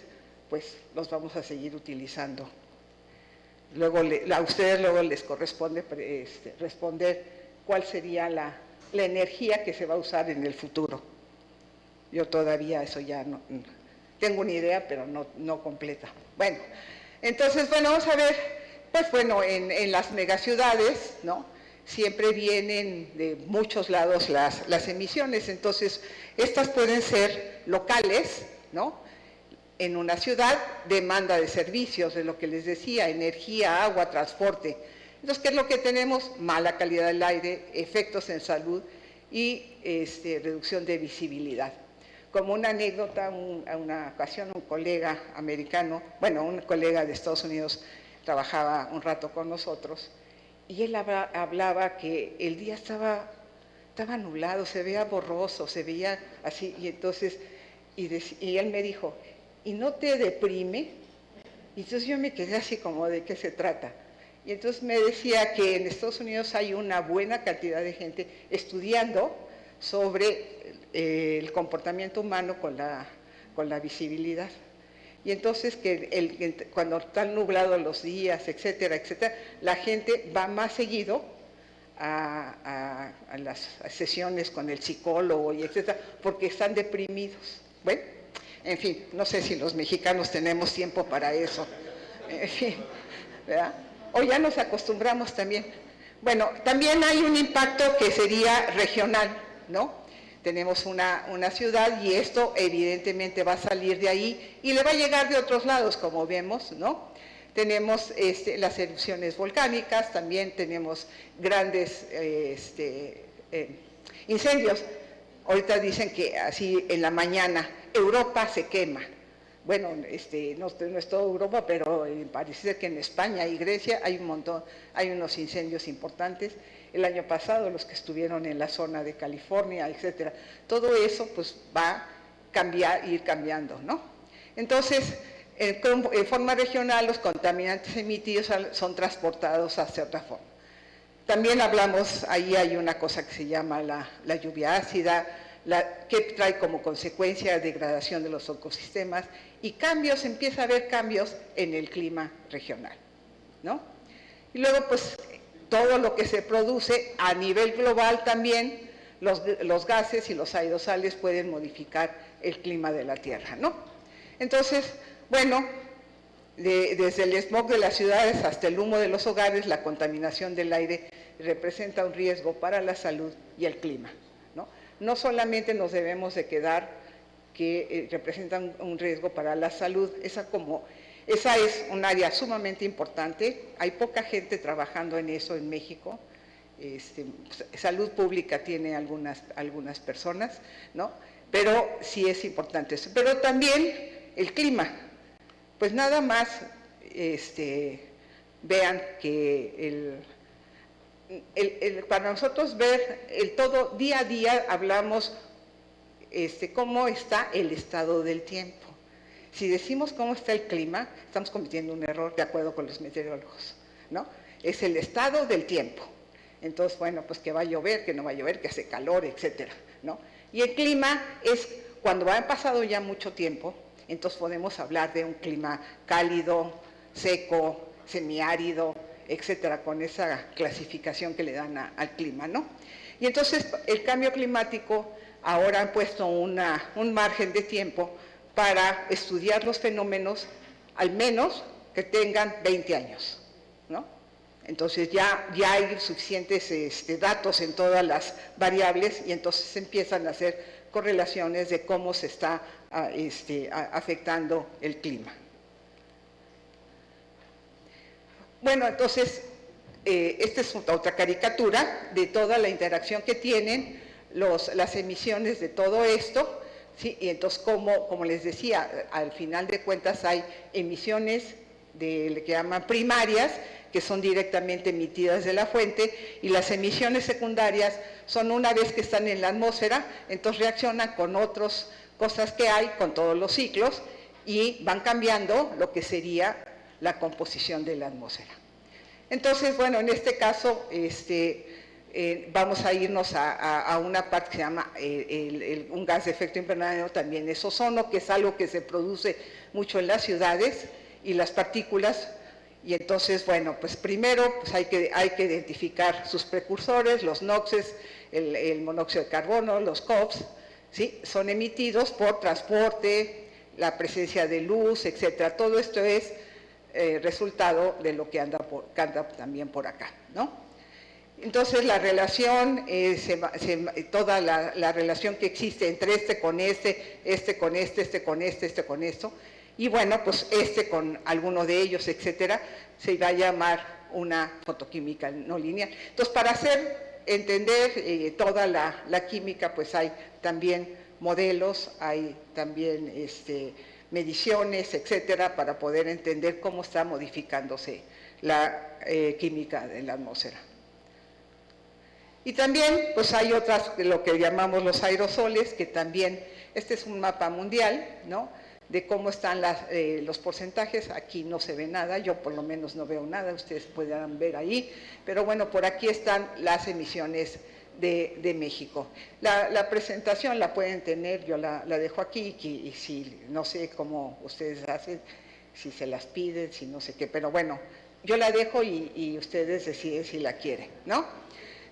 Speaker 2: pues los vamos a seguir utilizando. Luego a ustedes luego les corresponde responder cuál sería la energía que se va a usar en el futuro. Yo todavía eso ya no tengo una idea, pero no completa. Bueno, entonces, bueno, vamos a ver, pues bueno, en las megaciudades, ¿no? Siempre vienen de muchos lados las emisiones, entonces estas pueden ser locales, ¿no? En una ciudad, demanda de servicios, de lo que les decía, energía, agua, transporte. Entonces, ¿qué es lo que tenemos? Mala calidad del aire, efectos en salud y reducción de visibilidad. Como una anécdota, a una ocasión un colega americano, bueno, un colega de Estados Unidos trabajaba un rato con nosotros y él hablaba que el día estaba nublado, se veía borroso, se veía así, y entonces, y él me dijo, ¿y no te deprime? Y entonces yo me quedé así como, ¿de qué se trata? Y entonces me decía que en Estados Unidos hay una buena cantidad de gente estudiando sobre el comportamiento humano con la visibilidad. Y entonces que cuando están nublados los días, etcétera, etcétera, la gente va más seguido a las sesiones con el psicólogo y etcétera, porque están deprimidos. Bueno, en fin, no sé si los mexicanos tenemos tiempo para eso. En fin, ¿verdad? O ya nos acostumbramos también. Bueno, también hay un impacto que sería regional, ¿no? Tenemos una ciudad y esto evidentemente va a salir de ahí y le va a llegar de otros lados, como vemos, ¿no? Tenemos las erupciones volcánicas, también tenemos grandes incendios. Ahorita dicen que así en la mañana, Europa se quema. Bueno, no es toda Europa, pero parece que en España y Grecia hay un montón, hay unos incendios importantes. El año pasado, los que estuvieron en la zona de California, etcétera. Todo eso pues va a ir cambiando, ¿no? Entonces, en forma regional, los contaminantes emitidos son transportados hacia otra forma. También hablamos, ahí hay una cosa que se llama la lluvia ácida, que trae como consecuencia degradación de los ecosistemas y cambios, empieza a haber cambios en el clima regional, ¿no? Y luego, pues, todo lo que se produce a nivel global también, los gases y los aerosoles pueden modificar el clima de la Tierra, ¿no? Entonces, bueno, desde el smog de las ciudades hasta el humo de los hogares, la contaminación del aire representa un riesgo para la salud y el clima, ¿no? No solamente nos debemos de quedar que representan un riesgo para la salud, esa es un área sumamente importante, hay poca gente trabajando en eso en México, salud pública tiene algunas personas, ¿no? Pero sí es importante eso. Pero también el clima, pues nada más vean que para nosotros ver el todo, día a día hablamos cómo está el estado del tiempo. Si decimos cómo está el clima, estamos cometiendo un error de acuerdo con los meteorólogos, ¿no? Es el estado del tiempo. Entonces, bueno, pues que va a llover, que no va a llover, que hace calor, etcétera, ¿no? Y el clima es cuando ha pasado ya mucho tiempo, entonces podemos hablar de un clima cálido, seco, semiárido, etcétera, con esa clasificación que le dan al clima, ¿no? Y entonces el cambio climático ahora han puesto un margen de tiempo para estudiar los fenómenos, al menos que tengan 20 años, ¿no? Entonces ya hay suficientes datos en todas las variables y entonces empiezan a hacer correlaciones de cómo se está afectando el clima. Bueno, entonces, esta es otra caricatura de toda la interacción que tienen las emisiones de todo esto, ¿sí? Y entonces, como les decía, al final de cuentas hay emisiones de lo que llaman primarias, que son directamente emitidas de la fuente, y las emisiones secundarias son una vez que están en la atmósfera, entonces reaccionan con otras cosas que hay, con todos los ciclos, y van cambiando lo que sería la composición de la atmósfera. Entonces, bueno, en este caso, vamos a irnos a una parte que se llama un gas de efecto invernadero, también es ozono, que es algo que se produce mucho en las ciudades, y las partículas. Y entonces, bueno, pues primero pues hay que identificar sus precursores, los NOxes, el monóxido de carbono, los COPs, ¿sí? Son emitidos por transporte, la presencia de luz, etcétera. Todo esto es resultado de lo que anda también por acá, ¿no? Entonces la relación, toda la relación que existe entre este con este con esto, y bueno, pues con alguno de ellos, etcétera, se va a llamar una fotoquímica no lineal. Entonces, para entender toda la química, pues hay también modelos, hay también mediciones, etcétera, para poder entender cómo está modificándose la química de la atmósfera. Y también, pues hay otras, lo que llamamos los aerosoles, que también, este es un mapa mundial, ¿no?, de cómo están los porcentajes. Aquí no se ve nada, yo por lo menos no veo nada, ustedes puedan ver ahí, pero bueno, por aquí están las emisiones de México. La presentación la pueden tener, yo la dejo aquí, y si no sé cómo ustedes hacen, si se las piden, si no sé qué, pero bueno, yo la dejo y ustedes deciden si la quieren, ¿no?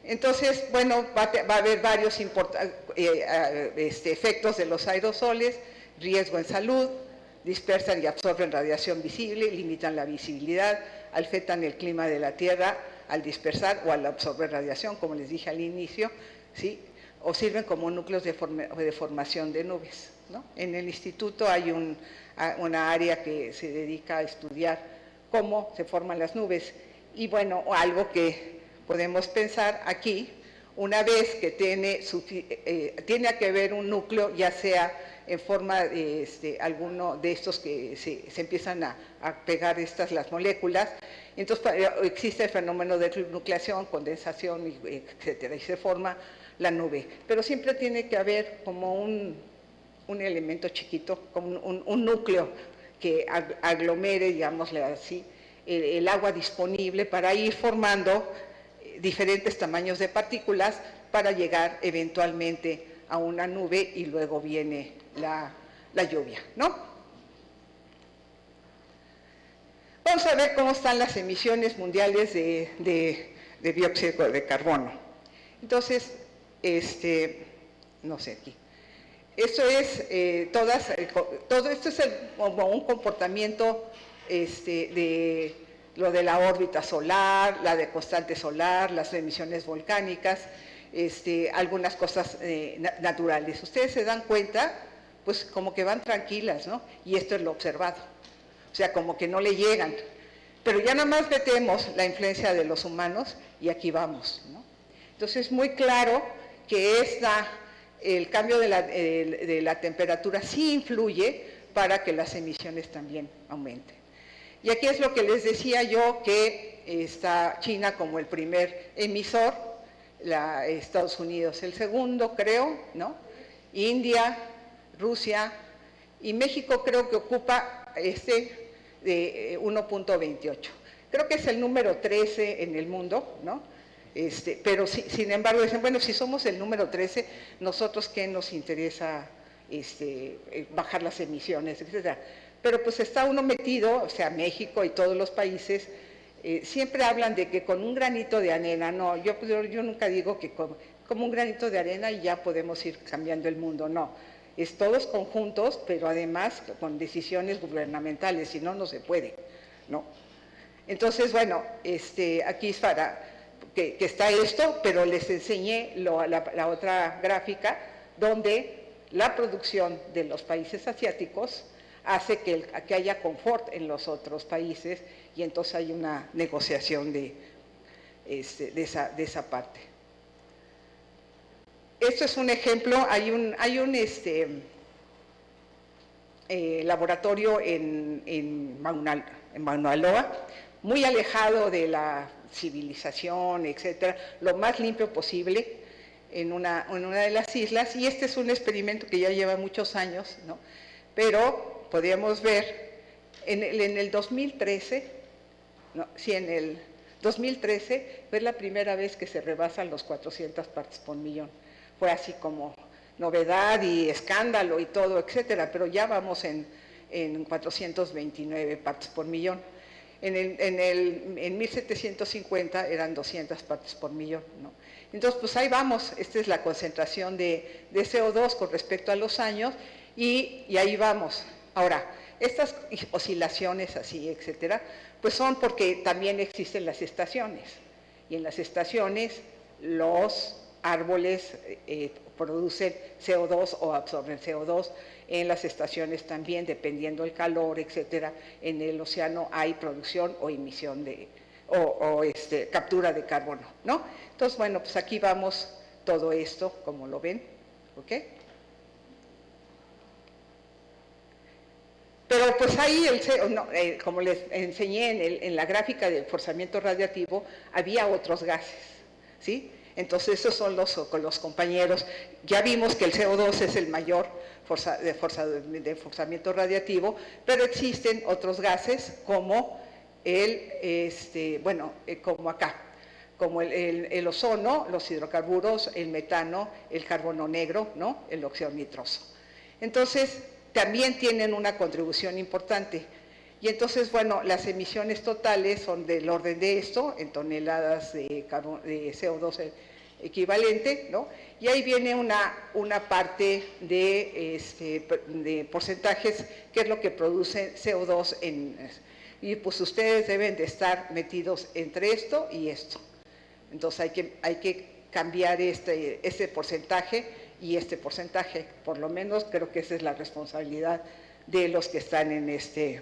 Speaker 2: Entonces, bueno, va a haber varios efectos de los aerosoles: riesgo en salud, dispersan y absorben radiación visible, limitan la visibilidad, afectan el clima de la Tierra al dispersar o al absorber radiación, como les dije al inicio, ¿sí?, o sirven como núcleos de formación de nubes, ¿no? En el instituto hay una área que se dedica a estudiar cómo se forman las nubes, y bueno, algo que podemos pensar aquí, una vez que tiene que haber un núcleo, ya sea en forma de alguno de estos que se empiezan a pegar las moléculas, entonces existe el fenómeno de nucleación, condensación, etcétera, y se forma la nube. Pero siempre tiene que haber como un elemento chiquito, como un núcleo que aglomere, digámosle así, el agua disponible para ir formando diferentes tamaños de partículas para llegar eventualmente a una nube, y luego viene la lluvia, ¿no? Vamos a ver cómo están las emisiones mundiales de dióxido de carbono. Entonces, no sé aquí. Esto es, todo esto es como un comportamiento de lo de la órbita solar, la de constante solar, las emisiones volcánicas, algunas cosas naturales. Ustedes se dan cuenta, pues como que van tranquilas, ¿no? Y esto es lo observado. O sea, como que no le llegan. Pero ya nada más metemos la influencia de los humanos y aquí vamos, ¿no? Entonces es muy claro que el cambio de la temperatura sí influye para que las emisiones también aumenten. Y aquí es lo que les decía yo, que está China como el primer emisor, Estados Unidos el segundo, creo, ¿no? India, Rusia, y México creo que ocupa de 1.28. Creo que es el número 13 en el mundo, ¿no? Pero sin embargo dicen, bueno, si somos el número 13, nosotros qué nos interesa bajar las emisiones, etcétera. Pero pues está uno metido, o sea, México y todos los países siempre hablan de que con un granito de arena, no, yo nunca digo que como un granito de arena y ya podemos ir cambiando el mundo, no. Es todos conjuntos, pero además con decisiones gubernamentales, si no, no se puede, ¿no? Entonces, bueno, aquí es que está esto, pero les enseñé la otra gráfica, donde la producción de los países asiáticos hace que haya confort en los otros países, y entonces hay una negociación de esa parte. Esto es un ejemplo, hay un laboratorio en Mauna Loa, muy alejado de la civilización, etcétera, lo más limpio posible, en una de las islas, y este es un experimento que ya lleva muchos años, ¿no? Pero podríamos ver en el 2013, no, sí, en el 2013 fue la primera vez que se rebasan los 400 partes por millón. Fue así como novedad y escándalo y todo, etcétera, pero ya vamos en 429 partes por millón. En 1750 eran 200 partes por millón, ¿no? Entonces, pues ahí vamos, esta es la concentración de CO2 con respecto a los años, y ahí vamos. Ahora, estas oscilaciones así, etcétera, pues son porque también existen las estaciones, y en las estaciones los árboles producen CO2 o absorben CO2, en las estaciones también, dependiendo del calor, etcétera. En el océano hay producción o emisión captura de carbono, ¿no? Entonces, bueno, pues aquí vamos todo esto, como lo ven, ¿ok? Pero pues ahí, como les enseñé en la gráfica del forzamiento radiativo, había otros gases, ¿sí? Entonces esos son los compañeros. Ya vimos que el CO2 es el mayor de forzamiento radiativo, pero existen otros gases como como acá, como el ozono, los hidrocarburos, el metano, el carbono negro, ¿no? El óxido nitroso. Entonces, también tienen una contribución importante. Y entonces, bueno, las emisiones totales son del orden de esto, en toneladas de CO2 equivalente, ¿no? Y ahí viene una parte de porcentajes, que es lo que produce CO2 y pues ustedes deben de estar metidos entre esto y esto. Entonces hay que cambiar este porcentaje y este porcentaje, por lo menos creo que esa es la responsabilidad de los que están en este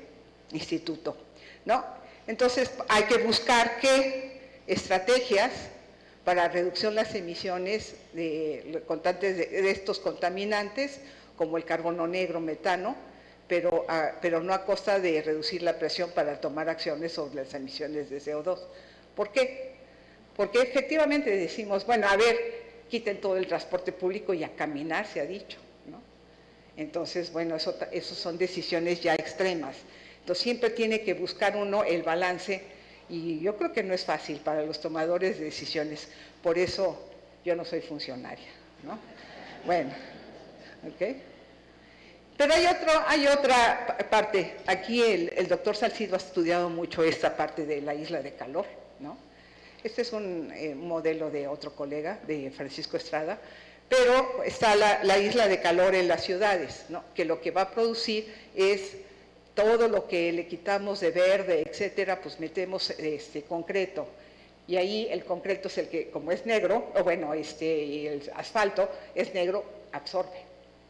Speaker 2: instituto, ¿no? Entonces hay que buscar qué estrategias para reducción de las emisiones de estos contaminantes, como el carbono negro, metano, pero no a costa de reducir la presión para tomar acciones sobre las emisiones de CO2. ¿Por qué? Porque efectivamente decimos, bueno, a ver, quiten todo el transporte público y a caminar, se ha dicho, ¿no? Entonces, bueno, eso son decisiones ya extremas. Entonces, siempre tiene que buscar uno el balance, y yo creo que no es fácil para los tomadores de decisiones. Por eso yo no soy funcionaria, ¿no? Bueno, ¿ok? Pero hay otra parte. Aquí el doctor Salcido ha estudiado mucho esta parte de la isla de calor, ¿no? Este es un modelo de otro colega, de Francisco Estrada, pero está la isla de calor en las ciudades, ¿no? Que lo que va a producir es todo lo que le quitamos de verde, etcétera, pues metemos concreto. Y ahí el concreto es el que, como es negro, o bueno, y el asfalto es negro, absorbe.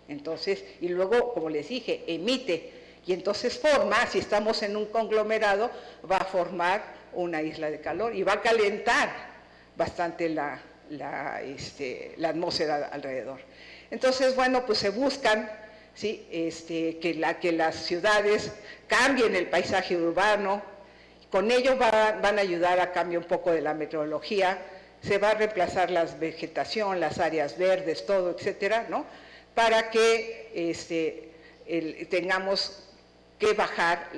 Speaker 2: Entonces, y luego, como les dije, emite. Y entonces forma, si estamos en un conglomerado, va a formar una isla de calor y va a calentar bastante la atmósfera alrededor. Entonces, bueno, pues se buscan, ¿sí? que las ciudades cambien el paisaje urbano. Con ello van a ayudar a cambiar un poco de la meteorología, se va a reemplazar la vegetación, las áreas verdes, todo, etcétera, ¿no? Para que tengamos que bajar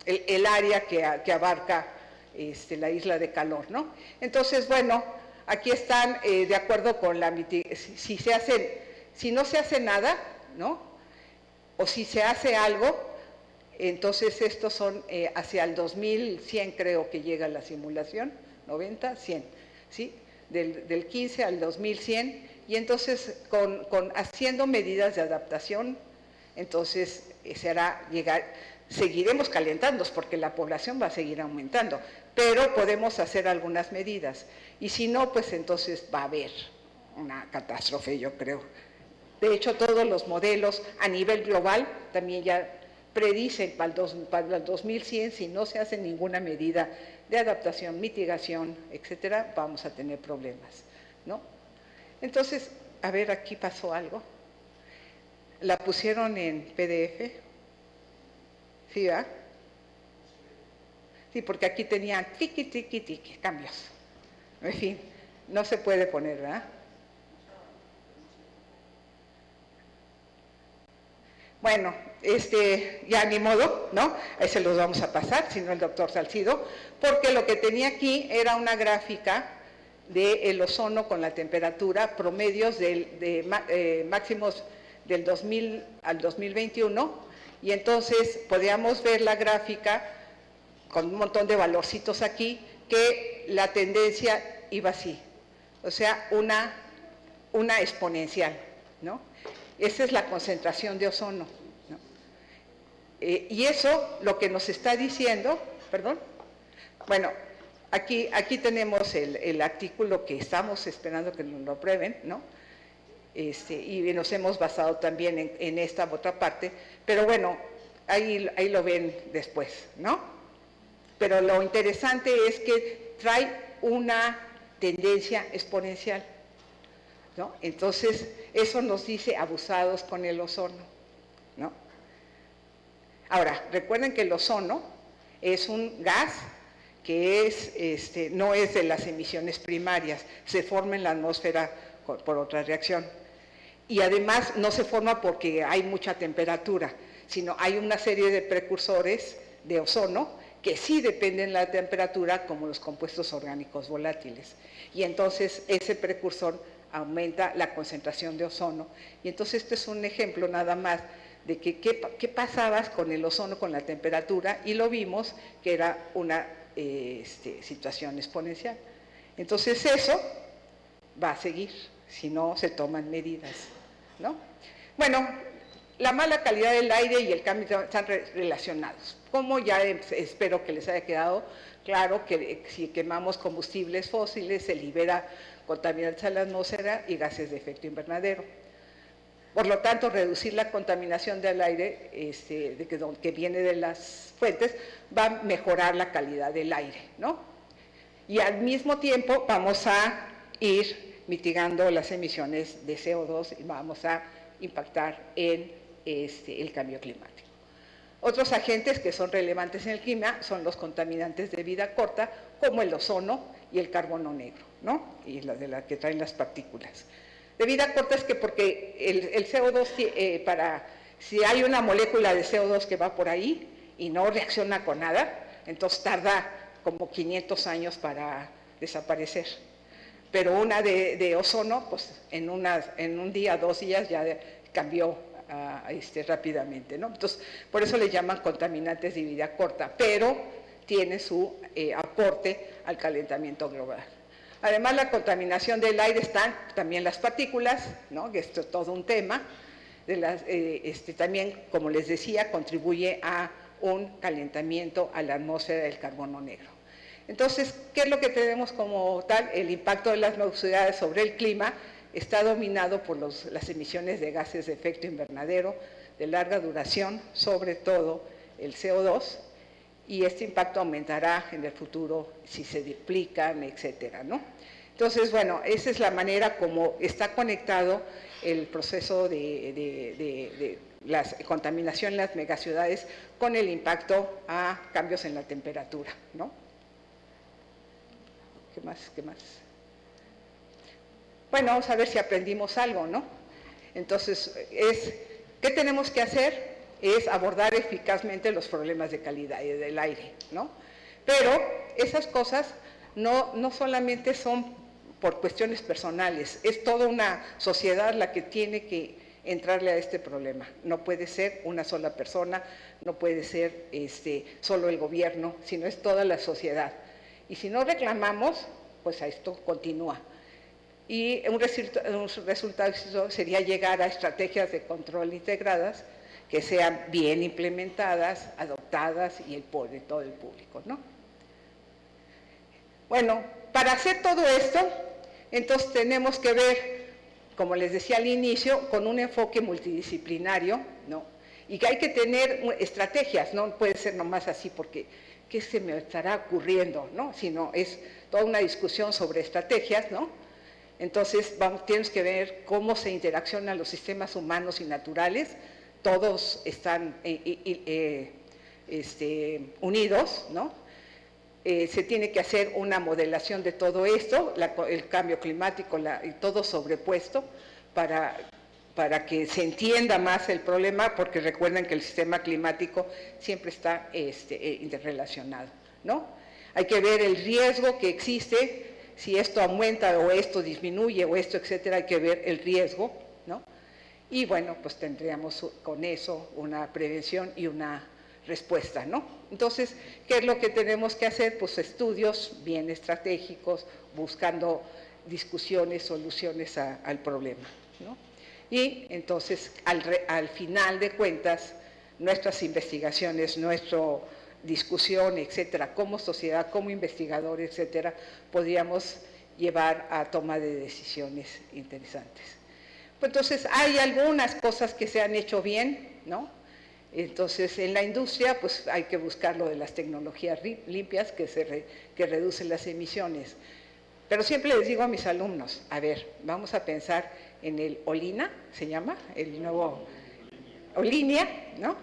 Speaker 2: el área que abarca la isla de calor, ¿no? Entonces, bueno, aquí están de acuerdo con la mitigación. Si no se hace nada, ¿no? O si se hace algo, entonces estos son hacia el 2100, creo que llega la simulación, 90, 100, ¿sí? Del 15 al 2100, y entonces haciendo medidas de adaptación, entonces seguiremos calentándonos porque la población va a seguir aumentando, pero podemos hacer algunas medidas, y si no, pues entonces va a haber una catástrofe, yo creo. De hecho, todos los modelos a nivel global también ya predicen para el 2100, si no se hace ninguna medida de adaptación, mitigación, etcétera, vamos a tener problemas, ¿no? Entonces, a ver, aquí pasó algo. La pusieron en PDF. ¿Sí, verdad? Sí, porque aquí tenía tiqui, cambios. En fin, no se puede poner, ¿verdad? Bueno, ya ni modo, ¿no? Ahí se los vamos a pasar, si no el doctor Salcido, porque lo que tenía aquí era una gráfica del ozono con la temperatura, promedios máximos del 2000 al 2021, y entonces podíamos ver la gráfica con un montón de valorcitos aquí, que la tendencia iba así, o sea, una exponencial, ¿no? Esa es la concentración de ozono, ¿no? Y eso lo que nos está diciendo, perdón, bueno, aquí tenemos el artículo que estamos esperando que nos lo aprueben, ¿no? Y nos hemos basado también en esta otra parte, pero bueno, ahí lo ven después, ¿no? Pero lo interesante es que trae una tendencia exponencial, ¿no? Entonces, eso nos dice abusados con el ozono, ¿no? Ahora, recuerden que el ozono es un gas que no es de las emisiones primarias, se forma en la atmósfera por otra reacción. Y además no se forma porque hay mucha temperatura, sino hay una serie de precursores de ozono que sí dependen de la temperatura, como los compuestos orgánicos volátiles. Y entonces ese precursor aumenta la concentración de ozono. Y entonces este es un ejemplo nada más de qué pasaba con el ozono, con la temperatura, y lo vimos que era una situación exponencial. Entonces eso va a seguir si no se toman medidas, ¿no? Bueno, la mala calidad del aire y el cambio están relacionados. Como ya espero que les haya quedado claro que si quemamos combustibles fósiles se libera contaminantes a la atmósfera y gases de efecto invernadero. Por lo tanto, reducir la contaminación del aire que viene de las fuentes va a mejorar la calidad del aire, ¿no? Y al mismo tiempo vamos a ir mitigando las emisiones de CO2 y vamos a impactar en el cambio climático. Otros agentes que son relevantes en el clima son los contaminantes de vida corta, como el ozono y el carbono negro, ¿no? Y de la que traen las partículas. De vida corta es que porque el CO2, si hay una molécula de CO2 que va por ahí y no reacciona con nada, entonces tarda como 500 años para desaparecer. Pero una de ozono, pues en un día, 2 días ya cambió rápidamente, ¿no? Entonces, por eso le llaman contaminantes de vida corta, pero tiene su aporte al calentamiento global. Además, la contaminación del aire están también las partículas, ¿no? Que esto es todo un tema. También, como les decía, contribuye a un calentamiento a la atmósfera del carbono negro. Entonces, ¿qué es lo que tenemos como tal? El impacto de las nubosidades sobre el clima está dominado por las emisiones de gases de efecto invernadero de larga duración, sobre todo el CO2, y este impacto aumentará en el futuro si se duplican, etcétera, ¿no? Entonces, bueno, esa es la manera como está conectado el proceso de la contaminación en las megaciudades con el impacto a cambios en la temperatura, ¿no? ¿Qué más? Bueno, vamos a ver si aprendimos algo, ¿no? Entonces, ¿qué tenemos que hacer? Es abordar eficazmente los problemas de calidad del aire, ¿no? Pero esas cosas no solamente son por cuestiones personales, es toda una sociedad la que tiene que entrarle a este problema. No puede ser una sola persona, no puede ser solo el gobierno, sino es toda la sociedad. Y si no reclamamos, pues a esto continúa. Y un resultado sería llegar a estrategias de control integradas que sean bien implementadas, adoptadas y de todo el público, ¿no? Bueno, para hacer todo esto, entonces tenemos que ver, como les decía al inicio, con un enfoque multidisciplinario, ¿no? Y que hay que tener estrategias, no puede ser nomás así porque ¿qué se me estará ocurriendo?, ¿no? Sino es toda una discusión sobre estrategias, ¿no? Entonces tenemos que ver cómo se interaccionan los sistemas humanos y naturales, todos están unidos, ¿no? Se tiene que hacer una modelación de todo esto, el cambio climático y todo sobrepuesto para que se entienda más el problema, porque recuerden que el sistema climático siempre está interrelacionado, ¿no? Hay que ver el riesgo que existe, si esto aumenta o esto disminuye o esto, etcétera, hay que ver el riesgo, ¿no? Y bueno, pues tendríamos con eso una prevención y una respuesta, ¿no? Entonces, ¿qué es lo que tenemos que hacer? Pues estudios bien estratégicos, buscando discusiones, soluciones al problema, ¿no? Y entonces, al final de cuentas, nuestras investigaciones, nuestra discusión, etcétera, como sociedad, como investigadores, etcétera, podríamos llevar a toma de decisiones interesantes. Pues entonces, hay algunas cosas que se han hecho bien, ¿no? Entonces, en la industria, pues hay que buscar lo de las tecnologías limpias que reducen las emisiones. Pero siempre les digo a mis alumnos, a ver, vamos a pensar en el Olina, ¿se llama? El nuevo o línea, ¿no?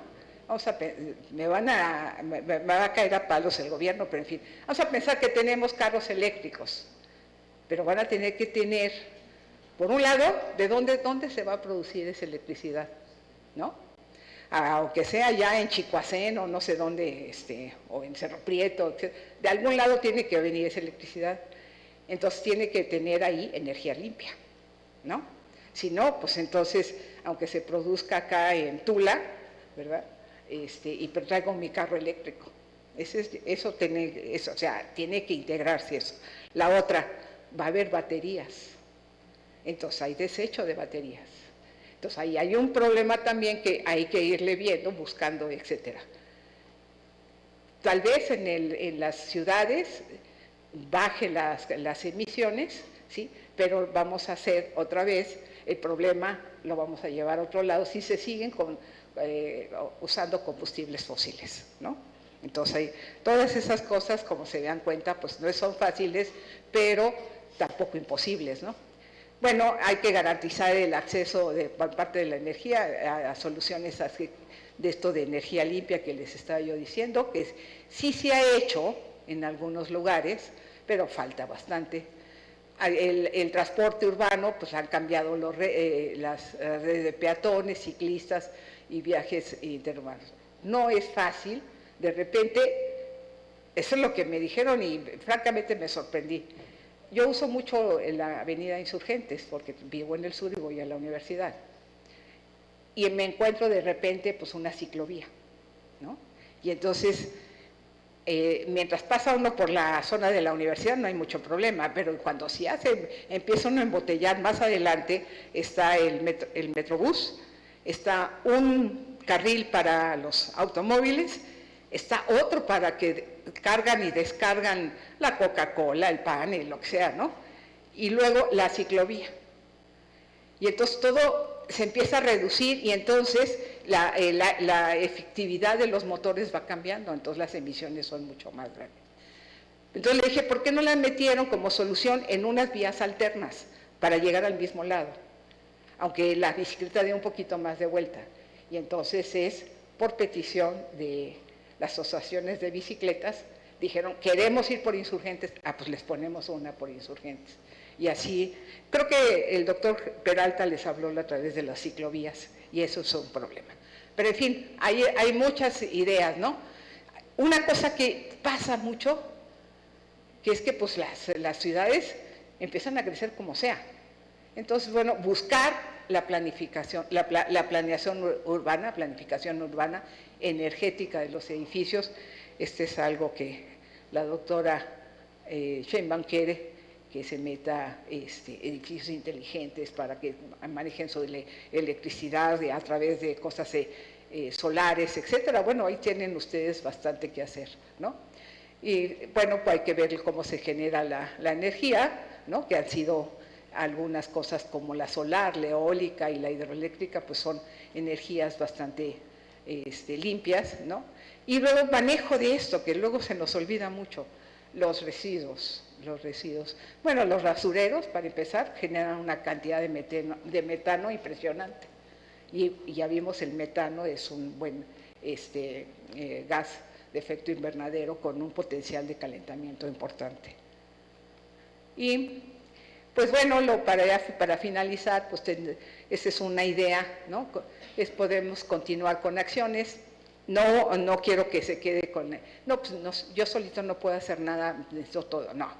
Speaker 2: Me va a caer a palos el gobierno, pero en fin, vamos a pensar que tenemos carros eléctricos, pero van a tener que tener, por un lado, ¿de dónde se va a producir esa electricidad? ¿No? Aunque sea ya en Chicoacén o no sé dónde, o en Cerro Prieto, de algún lado tiene que venir esa electricidad. Entonces tiene que tener ahí energía limpia, ¿no? Si no, pues entonces, aunque se produzca acá en Tula, ¿verdad? Pero traigo mi carro eléctrico. O sea, tiene que integrarse eso. La otra, va a haber baterías. Entonces hay desecho de baterías. Entonces ahí hay un problema también que hay que irle viendo, buscando, etcétera. Tal vez en las ciudades baje las emisiones, ¿sí? Pero vamos a hacer otra vez, el problema lo vamos a llevar a otro lado si se siguen usando combustibles fósiles, ¿no? Entonces, todas esas cosas, como se dan cuenta, pues no son fáciles, pero tampoco imposibles, ¿no? Bueno, hay que garantizar el acceso por parte de la energía a soluciones de esto de energía limpia que les estaba yo diciendo, que sí se ha hecho en algunos lugares, pero falta bastante. El transporte urbano, pues han cambiado las redes de peatones, ciclistas y viajes interurbanos. No es fácil, de repente, eso es lo que me dijeron y francamente me sorprendí. Yo uso mucho en la avenida Insurgentes porque vivo en el sur y voy a la universidad. Y me encuentro de repente pues una ciclovía, ¿no? Y entonces, mientras pasa uno por la zona de la universidad no hay mucho problema, pero cuando empieza uno a embotellar, más adelante está el Metrobús, está un carril para los automóviles, está otro para que cargan y descargan la Coca-Cola, el pan, lo que sea, ¿no? Y luego la ciclovía. Y entonces todo se empieza a reducir y entonces la efectividad de los motores va cambiando, entonces las emisiones son mucho más grandes. Entonces le dije, ¿por qué no la metieron como solución en unas vías alternas para llegar al mismo lado? Aunque la bicicleta dé un poquito más de vuelta. Y entonces es por petición de las asociaciones de bicicletas, dijeron, queremos ir por Insurgentes, pues les ponemos una por Insurgentes. Y así, creo que el doctor Peralta les habló a través de las ciclovías, y eso es un problema. Pero en fin, hay muchas ideas, ¿no? Una cosa que pasa mucho, que es que pues las ciudades empiezan a crecer como sea. Entonces, bueno, buscar la planificación, la planeación urbana, planificación urbana energética de los edificios, es algo que la doctora Sheinbaum quiere, que se meta edificios inteligentes para que manejen su electricidad a través de cosas solares, etcétera. Bueno, ahí tienen ustedes bastante que hacer, ¿no? Y bueno, pues hay que ver cómo se genera la energía, ¿no? Que han sido algunas cosas como la solar, la eólica y la hidroeléctrica, pues son energías bastante limpias, ¿no? Y luego manejo de esto, que luego se nos olvida mucho, los residuos. Bueno, los basureros, para empezar, generan una cantidad de metano impresionante. Y ya vimos, el metano es un buen gas de efecto invernadero con un potencial de calentamiento importante. Y pues bueno, para finalizar, pues esa es una idea, ¿no? Podemos continuar con acciones. No quiero que se quede con... yo solito no puedo hacer nada de esto todo, no.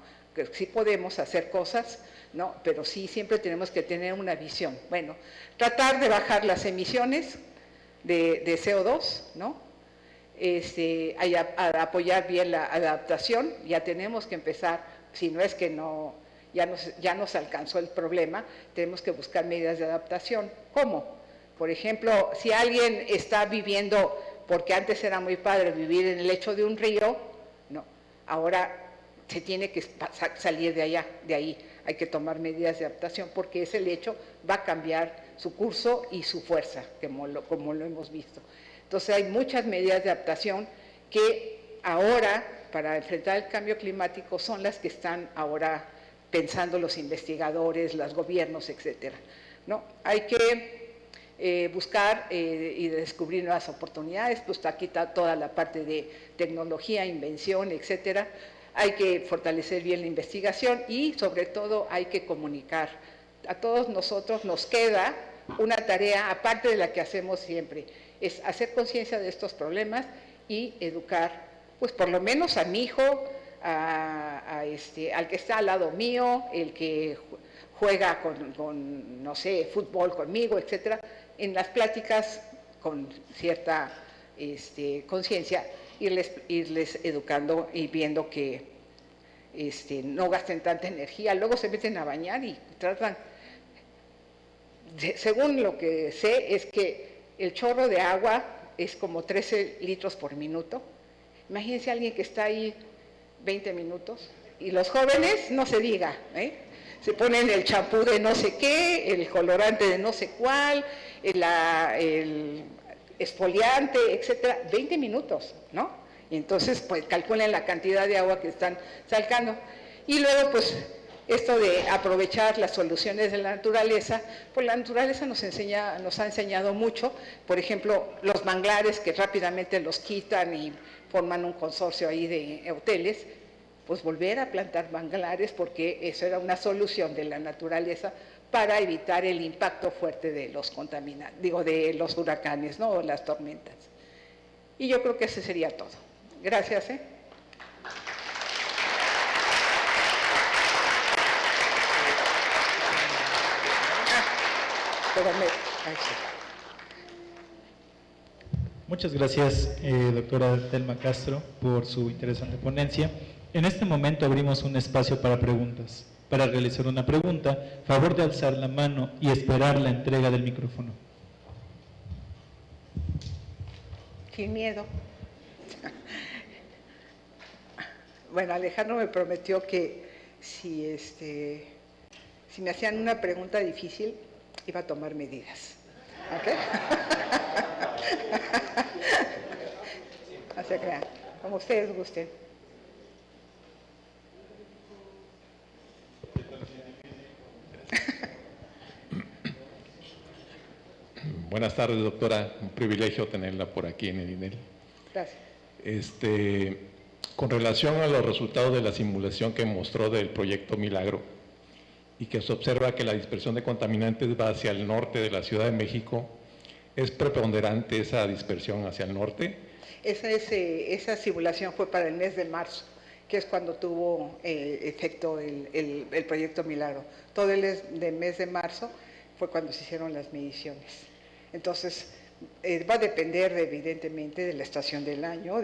Speaker 2: Sí podemos hacer cosas, ¿no? Pero sí siempre tenemos que tener una visión. Bueno, tratar de bajar las emisiones de CO2, ¿no? Apoyar bien la adaptación, ya tenemos que empezar, si no es que no... Ya nos alcanzó el problema, tenemos que buscar medidas de adaptación. ¿Cómo? Por ejemplo, si alguien está viviendo, porque antes era muy padre vivir en el lecho de un río, no, ahora se tiene que salir de ahí, hay que tomar medidas de adaptación porque ese lecho va a cambiar su curso y su fuerza, como lo hemos visto. Entonces hay muchas medidas de adaptación que ahora, para enfrentar el cambio climático, son las que están ahora pensando los investigadores, los gobiernos, etcétera, ¿no? Hay que buscar y descubrir nuevas oportunidades, pues aquí está toda la parte de tecnología, invención, etcétera. Hay que fortalecer bien la investigación y sobre todo hay que comunicar. A todos nosotros nos queda una tarea, aparte de la que hacemos siempre, es hacer conciencia de estos problemas y educar, pues por lo menos a mi hijo, al que está al lado mío, el que juega con no sé, fútbol conmigo, etcétera, en las pláticas con cierta conciencia, irles educando y viendo que no gasten tanta energía. Luego se meten a bañar y tratan, según lo que sé, es que el chorro de agua es como 13 litros por minuto. Imagínense a alguien que está ahí 20 minutos, y los jóvenes, no se diga, se ponen el champú de no sé qué, el colorante de no sé cuál, el exfoliante, etcétera, 20 minutos, ¿no? Y entonces, pues, calculen la cantidad de agua que están sacando. Y luego, pues, esto de aprovechar las soluciones de la naturaleza, pues la naturaleza nos ha enseñado mucho, por ejemplo, los manglares que rápidamente los quitan y forman un consorcio ahí de hoteles, pues volver a plantar manglares, porque eso era una solución de la naturaleza para evitar el impacto fuerte de los contaminantes, de los huracanes, ¿no? O las tormentas. Y yo creo que ese sería todo. Gracias,
Speaker 1: Muchas gracias, doctora Telma Castro, por su interesante ponencia. En este momento abrimos un espacio para preguntas. Para realizar una pregunta, favor de alzar la mano y esperar la entrega del micrófono.
Speaker 2: Sin miedo. Bueno, Alejandro me prometió que si me hacían una pregunta difícil, iba a tomar medidas. ¿Ok? O sea, que, como ustedes gusten.
Speaker 4: Buenas tardes, doctora. Un privilegio tenerla por aquí en el INEL.
Speaker 2: Gracias.
Speaker 4: Con relación a los resultados de la simulación que mostró del proyecto Milagro y que se observa que la dispersión de contaminantes va hacia el norte de la Ciudad de México, ¿es preponderante esa dispersión hacia el norte?
Speaker 2: Esa simulación fue para el mes de marzo, que es cuando tuvo efecto el proyecto Milagro. Todo el mes de marzo fue cuando se hicieron las mediciones. Entonces, va a depender evidentemente de la estación del año,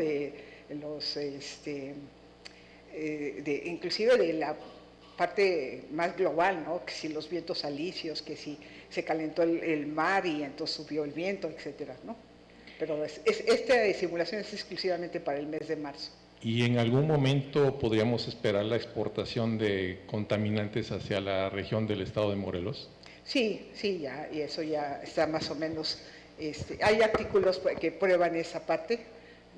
Speaker 2: inclusive de la parte más global, ¿no? Que si los vientos alisios, que si se calentó el mar y entonces subió el viento, etcétera, ¿no? Pero esta simulación es exclusivamente para el mes de marzo.
Speaker 4: ¿Y en algún momento podríamos esperar la exportación de contaminantes hacia la región del estado de Morelos?
Speaker 2: Sí, ya, y eso ya está más o menos, hay artículos que prueban esa parte,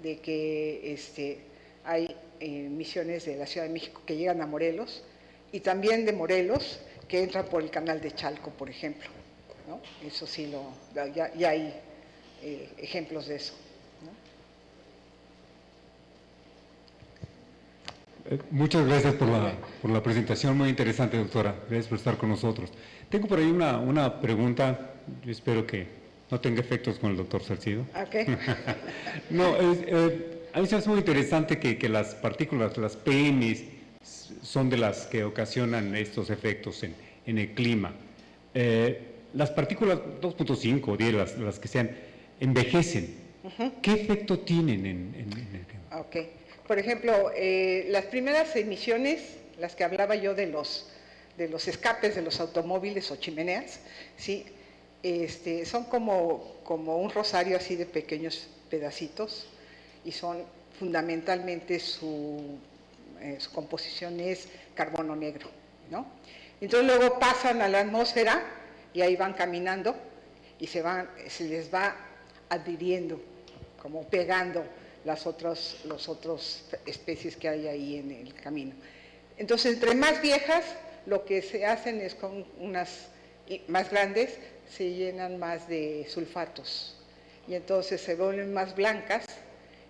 Speaker 2: de que hay misiones de la Ciudad de México que llegan a Morelos, y también de Morelos que entran por el canal de Chalco, por ejemplo, ¿no? Eso sí, ya hay ejemplos de eso,
Speaker 5: ¿no? Muchas gracias por la presentación, muy interesante, doctora. Gracias por estar con nosotros. Tengo por ahí una pregunta, yo espero que no tenga efectos con el doctor Salcido.
Speaker 2: Okay.
Speaker 5: No, a mí se me hace muy interesante que las partículas, las PMs, son de las que ocasionan estos efectos en el clima. Las partículas 2.5 o 10, las que sean, envejecen. ¿Qué efecto tienen en el clima?
Speaker 2: Ok. Por ejemplo, las primeras emisiones, las que hablaba yo de los escapes de los automóviles o chimeneas, ¿sí? Son como un rosario así de pequeños pedacitos, y son fundamentalmente su composición es carbono negro, ¿no? Entonces luego pasan a la atmósfera y ahí van caminando y se les va adhiriendo, como pegando las otras especies que hay ahí en el camino. Entonces, entre más viejas, lo que se hacen es con unas más grandes, se llenan más de sulfatos y entonces se vuelven más blancas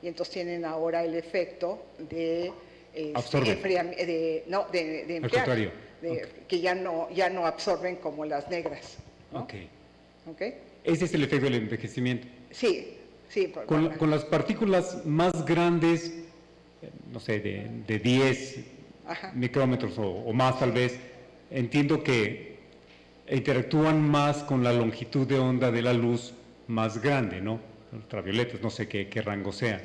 Speaker 2: y entonces tienen ahora el efecto de
Speaker 5: absorben.
Speaker 2: de
Speaker 5: Al
Speaker 2: enfriar,
Speaker 5: contrario.
Speaker 2: que ya no absorben como las negras, ¿no?
Speaker 5: Ok.
Speaker 2: ¿Ok?
Speaker 5: Ese es el efecto del envejecimiento.
Speaker 2: Sí.
Speaker 5: Con las partículas más grandes, no sé, de 10
Speaker 2: Ajá.
Speaker 5: micrómetros o más tal vez, entiendo que interactúan más con la longitud de onda de la luz más grande, ¿no? Ultravioletas, no sé qué rango sea.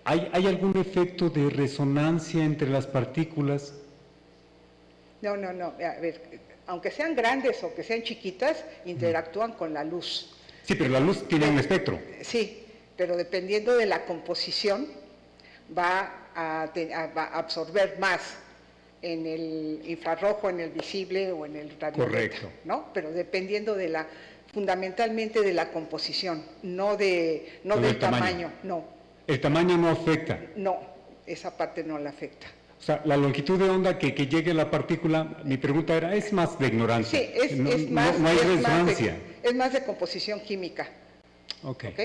Speaker 5: ¿Hay algún efecto de resonancia entre las partículas?
Speaker 2: No. A ver, aunque sean grandes o que sean chiquitas, interactúan con la luz.
Speaker 5: Sí, pero la luz tiene un espectro.
Speaker 2: Sí, pero dependiendo de la composición, va a absorber más en el infrarrojo, en el visible o en el ultravioleta.
Speaker 5: Correcto.
Speaker 2: ¿No? Pero dependiendo fundamentalmente de la composición, no del tamaño. No.
Speaker 5: El tamaño no afecta.
Speaker 2: No, esa parte no la afecta.
Speaker 5: O sea, la longitud de onda que llegue la partícula, mi pregunta era, es más de ignorancia.
Speaker 2: Sí, es más.
Speaker 5: No hay resonancia.
Speaker 2: Es más de composición química.
Speaker 5: Ok.
Speaker 2: ¿Ok?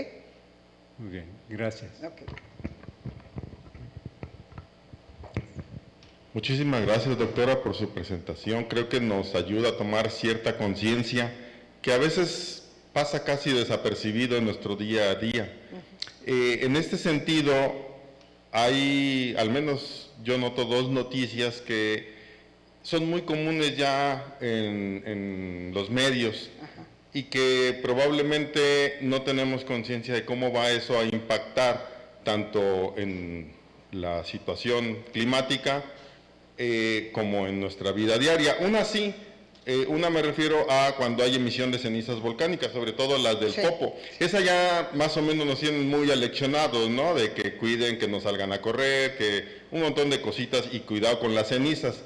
Speaker 5: Muy bien, gracias.
Speaker 2: Ok.
Speaker 6: Muchísimas gracias, doctora, por su presentación. Creo que nos ayuda a tomar cierta conciencia que a veces pasa casi desapercibido en nuestro día a día. En este sentido, hay, al menos yo noto, dos noticias que son muy comunes ya en los medios y que probablemente no tenemos conciencia de cómo va eso a impactar tanto en la situación climática como en nuestra vida diaria. Una me refiero a cuando hay emisión de cenizas volcánicas, sobre todo las del Popo. Esa ya más o menos nos tienen muy aleccionados, ¿no? De que cuiden, que no salgan a correr, que un montón de cositas y cuidado con las cenizas.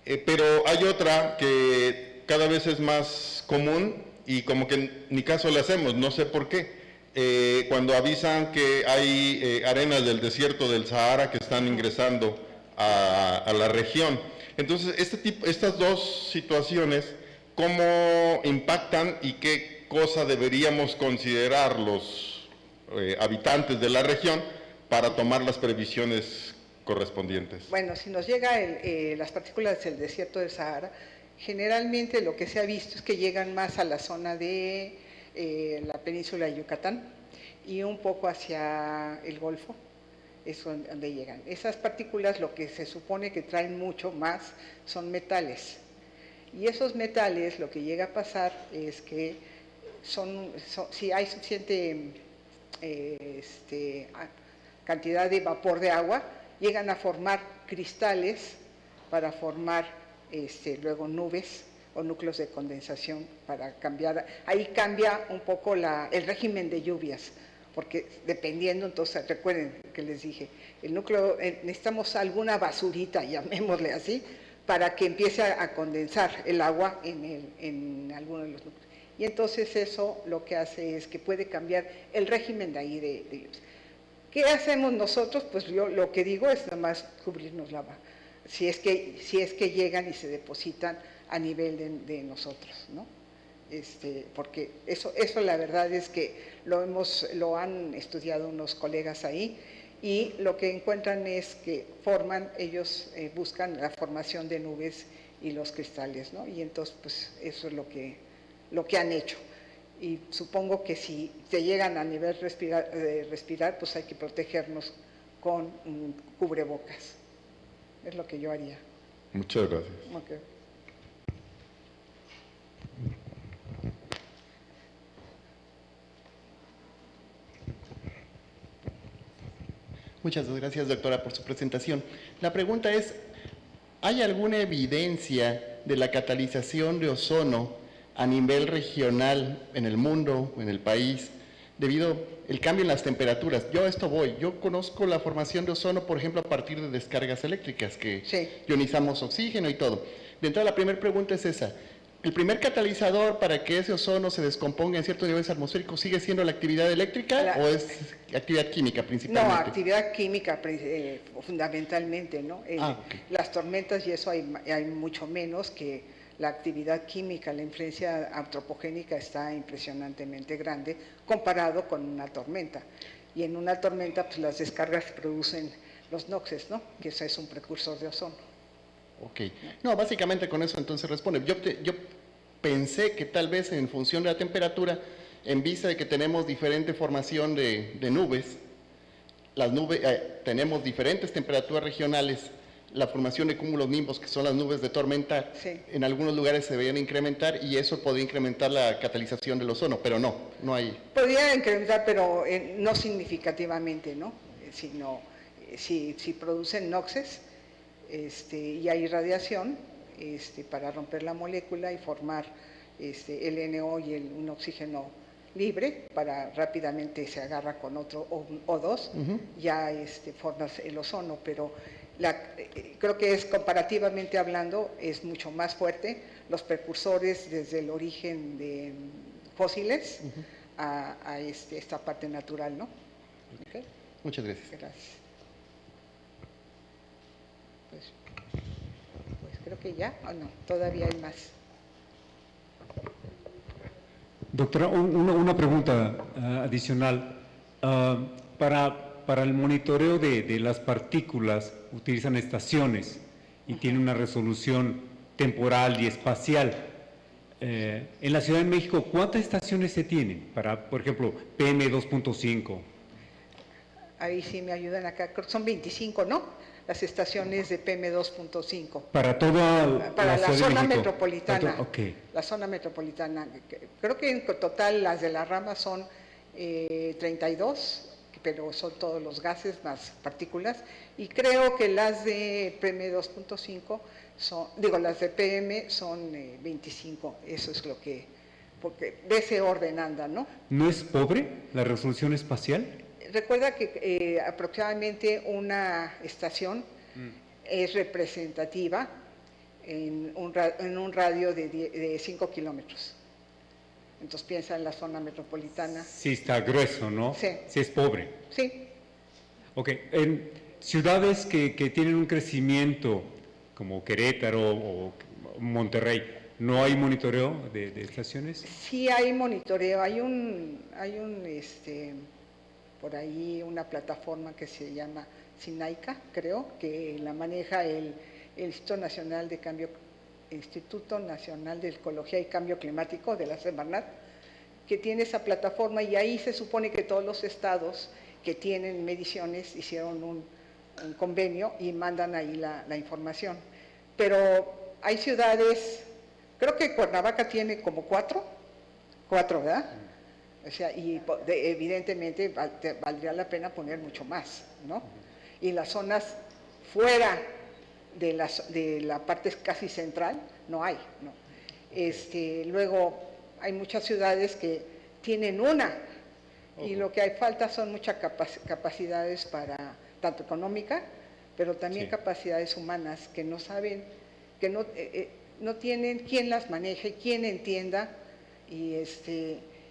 Speaker 6: Pero hay otra que cada vez es más común y como que ni caso le hacemos, no sé por qué. Cuando avisan que hay arenas del desierto del Sahara que están ingresando a la región. Entonces, estas dos situaciones, ¿cómo impactan y qué cosa deberíamos considerar los habitantes de la región para tomar las previsiones correspondientes?
Speaker 2: Bueno, si nos llega las partículas del desierto del Sahara, generalmente lo que se ha visto es que llegan más a la zona de la península de Yucatán y un poco hacia el Golfo. Es donde llegan. Esas partículas lo que se supone que traen mucho más son y esos metales lo que llega a pasar es que si hay suficiente cantidad de vapor de agua, llegan a formar cristales para formar luego nubes o núcleos de condensación para cambiar. Ahí cambia un poco el régimen de lluvias. Porque dependiendo, entonces recuerden que les dije, el núcleo, necesitamos alguna basurita, llamémosle así, para que empiece a condensar el agua en alguno de los núcleos. Y entonces eso lo que hace es que puede cambiar el régimen de ahí de lluvias. ¿Qué hacemos nosotros? Pues yo lo que digo es nada más cubrirnos la barra, si es que llegan y se depositan a nivel de nosotros, ¿no? Porque eso la verdad es que lo han estudiado unos colegas ahí y lo que encuentran es que ellos buscan la formación de nubes y los cristales, ¿no? Y entonces pues eso es lo que han hecho. Y supongo que si se llegan a nivel respirar, pues hay que protegernos con cubrebocas. Es lo que yo haría.
Speaker 6: Muchas gracias.
Speaker 2: Okay.
Speaker 7: Muchas gracias, doctora, por su presentación. La pregunta es, ¿hay alguna evidencia de la catalización de ozono a nivel regional en el mundo o en el país debido al cambio en las temperaturas? Yo conozco la formación de ozono, por ejemplo, a partir de descargas eléctricas, que ionizamos oxígeno y todo. De entrada, la primera pregunta es esa. ¿El primer catalizador para que ese ozono se descomponga en ciertos niveles atmosféricos sigue siendo la actividad eléctrica o es actividad química principalmente?
Speaker 2: No, actividad química fundamentalmente, ¿no?
Speaker 7: Okay.
Speaker 2: Las tormentas y eso hay mucho menos que la actividad química, la influencia antropogénica está impresionantemente grande comparado con una tormenta. Y en una tormenta, pues las descargas producen los NOxes, ¿no? Que eso es un precursor de ozono.
Speaker 7: Ok. No, básicamente con eso entonces responde. Yo pensé que tal vez en función de la temperatura, en vista de que tenemos diferente formación de nubes, las nubes, tenemos diferentes temperaturas regionales, la formación de cúmulos nimbos, que son las nubes de tormenta,
Speaker 2: Sí.
Speaker 7: en algunos lugares se deberían incrementar y eso podría incrementar la catalización del ozono, pero no hay.
Speaker 2: Podría incrementar, pero no significativamente, ¿no? Sino si producen NOxes y hay radiación para romper la molécula y formar el NO y un oxígeno libre, para rápidamente se agarra con otro O2, ya formas el ozono, pero creo que es comparativamente hablando, es mucho más fuerte los precursores desde el origen de fósiles a esta parte natural, ¿no? ¿Okay?
Speaker 7: Muchas gracias.
Speaker 2: Gracias. Pues creo que ya, o no, todavía hay más.
Speaker 5: Doctora, una pregunta adicional. Para el monitoreo de las partículas utilizan estaciones y tiene una resolución temporal y espacial. En la Ciudad de México, ¿cuántas estaciones se tienen para, por ejemplo, PM2.5?
Speaker 2: Ahí sí me ayudan acá, creo que son 25, ¿no? Las estaciones de PM2.5.
Speaker 5: Para toda
Speaker 2: Para la
Speaker 5: Ciudad de
Speaker 2: zona
Speaker 5: México.
Speaker 2: metropolitana.
Speaker 5: Ok.
Speaker 2: La zona metropolitana. Creo que en total las de la rama son 32, pero son todos los gases más partículas. Y creo que las de PM2.5 son, las de PM son 25. Eso es lo que, porque de ese orden andan, ¿no?
Speaker 5: ¿No es pobre la resolución espacial?
Speaker 2: Recuerda que aproximadamente una estación es representativa en un radio de 5 kilómetros. Entonces piensa en la zona metropolitana.
Speaker 5: Sí, está grueso, ¿no?
Speaker 2: Sí.
Speaker 5: Sí es pobre.
Speaker 2: Sí.
Speaker 5: Ok, en ciudades que tienen un crecimiento como Querétaro o Monterrey, ¿no hay monitoreo de estaciones?
Speaker 2: Sí hay monitoreo, hay por ahí una plataforma que se llama SINAICA, creo, que la maneja el Instituto Nacional de Ecología y Cambio Climático de la Semarnat, que tiene esa plataforma, y ahí se supone que todos los estados que tienen mediciones hicieron un convenio y mandan ahí la información. Pero hay ciudades, creo que Cuernavaca tiene como cuatro, ¿verdad? O sea, y evidentemente valdría la pena poner mucho más, ¿no? Y las zonas fuera de la parte casi central no hay, ¿no? Luego hay muchas ciudades que tienen una, y lo que hay falta son muchas capacidades para, tanto económica, pero también
Speaker 5: Sí.
Speaker 2: capacidades humanas que no saben, que no tienen quien las maneje, quien entienda, y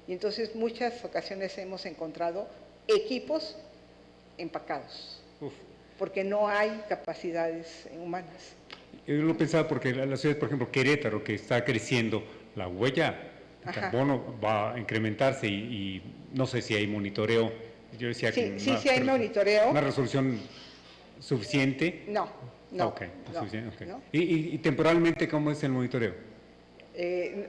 Speaker 2: entonces muchas ocasiones hemos encontrado equipos empacados, porque no hay capacidades humanas.
Speaker 5: Yo lo pensaba porque la ciudad, por ejemplo, Querétaro, que está creciendo, la huella de
Speaker 2: Ajá.
Speaker 5: carbono va a incrementarse y no sé si hay monitoreo. Yo decía que
Speaker 2: Sí hay monitoreo.
Speaker 5: una resolución suficiente.
Speaker 2: No.
Speaker 5: Ok,
Speaker 2: no,
Speaker 5: suficiente, ok.
Speaker 2: no.
Speaker 5: ¿Y temporalmente cómo es el monitoreo?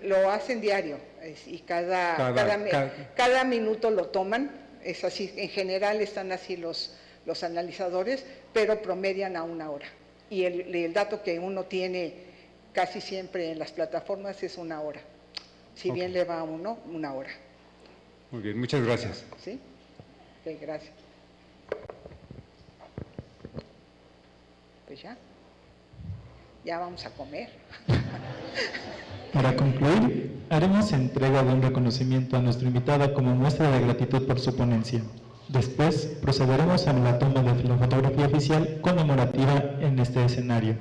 Speaker 2: Lo hacen diario y cada minuto lo toman, es así, en general están así los analizadores, pero promedian a 1 hora. Y el dato que uno tiene casi siempre en las plataformas es 1 hora. Si bien le va a uno, 1 hora.
Speaker 5: Muy bien, muchas gracias.
Speaker 2: ¿Sí? Ok, gracias. Pues ya vamos a comer.
Speaker 1: Para concluir, haremos entrega de un reconocimiento a nuestra invitada como muestra de gratitud por su ponencia. Después, procederemos a la toma de la fotografía oficial conmemorativa en este escenario.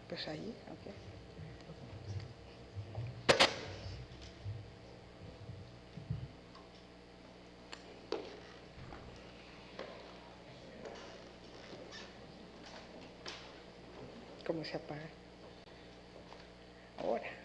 Speaker 2: Pues ahí, ok. ¿Cómo se apaga? Ahora.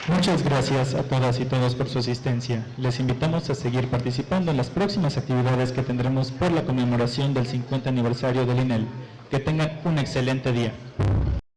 Speaker 1: Muchas gracias a todas y todos por su asistencia. Les invitamos a seguir participando en las próximas actividades que tendremos por la conmemoración del 50 aniversario del INEL. Que tengan un excelente día.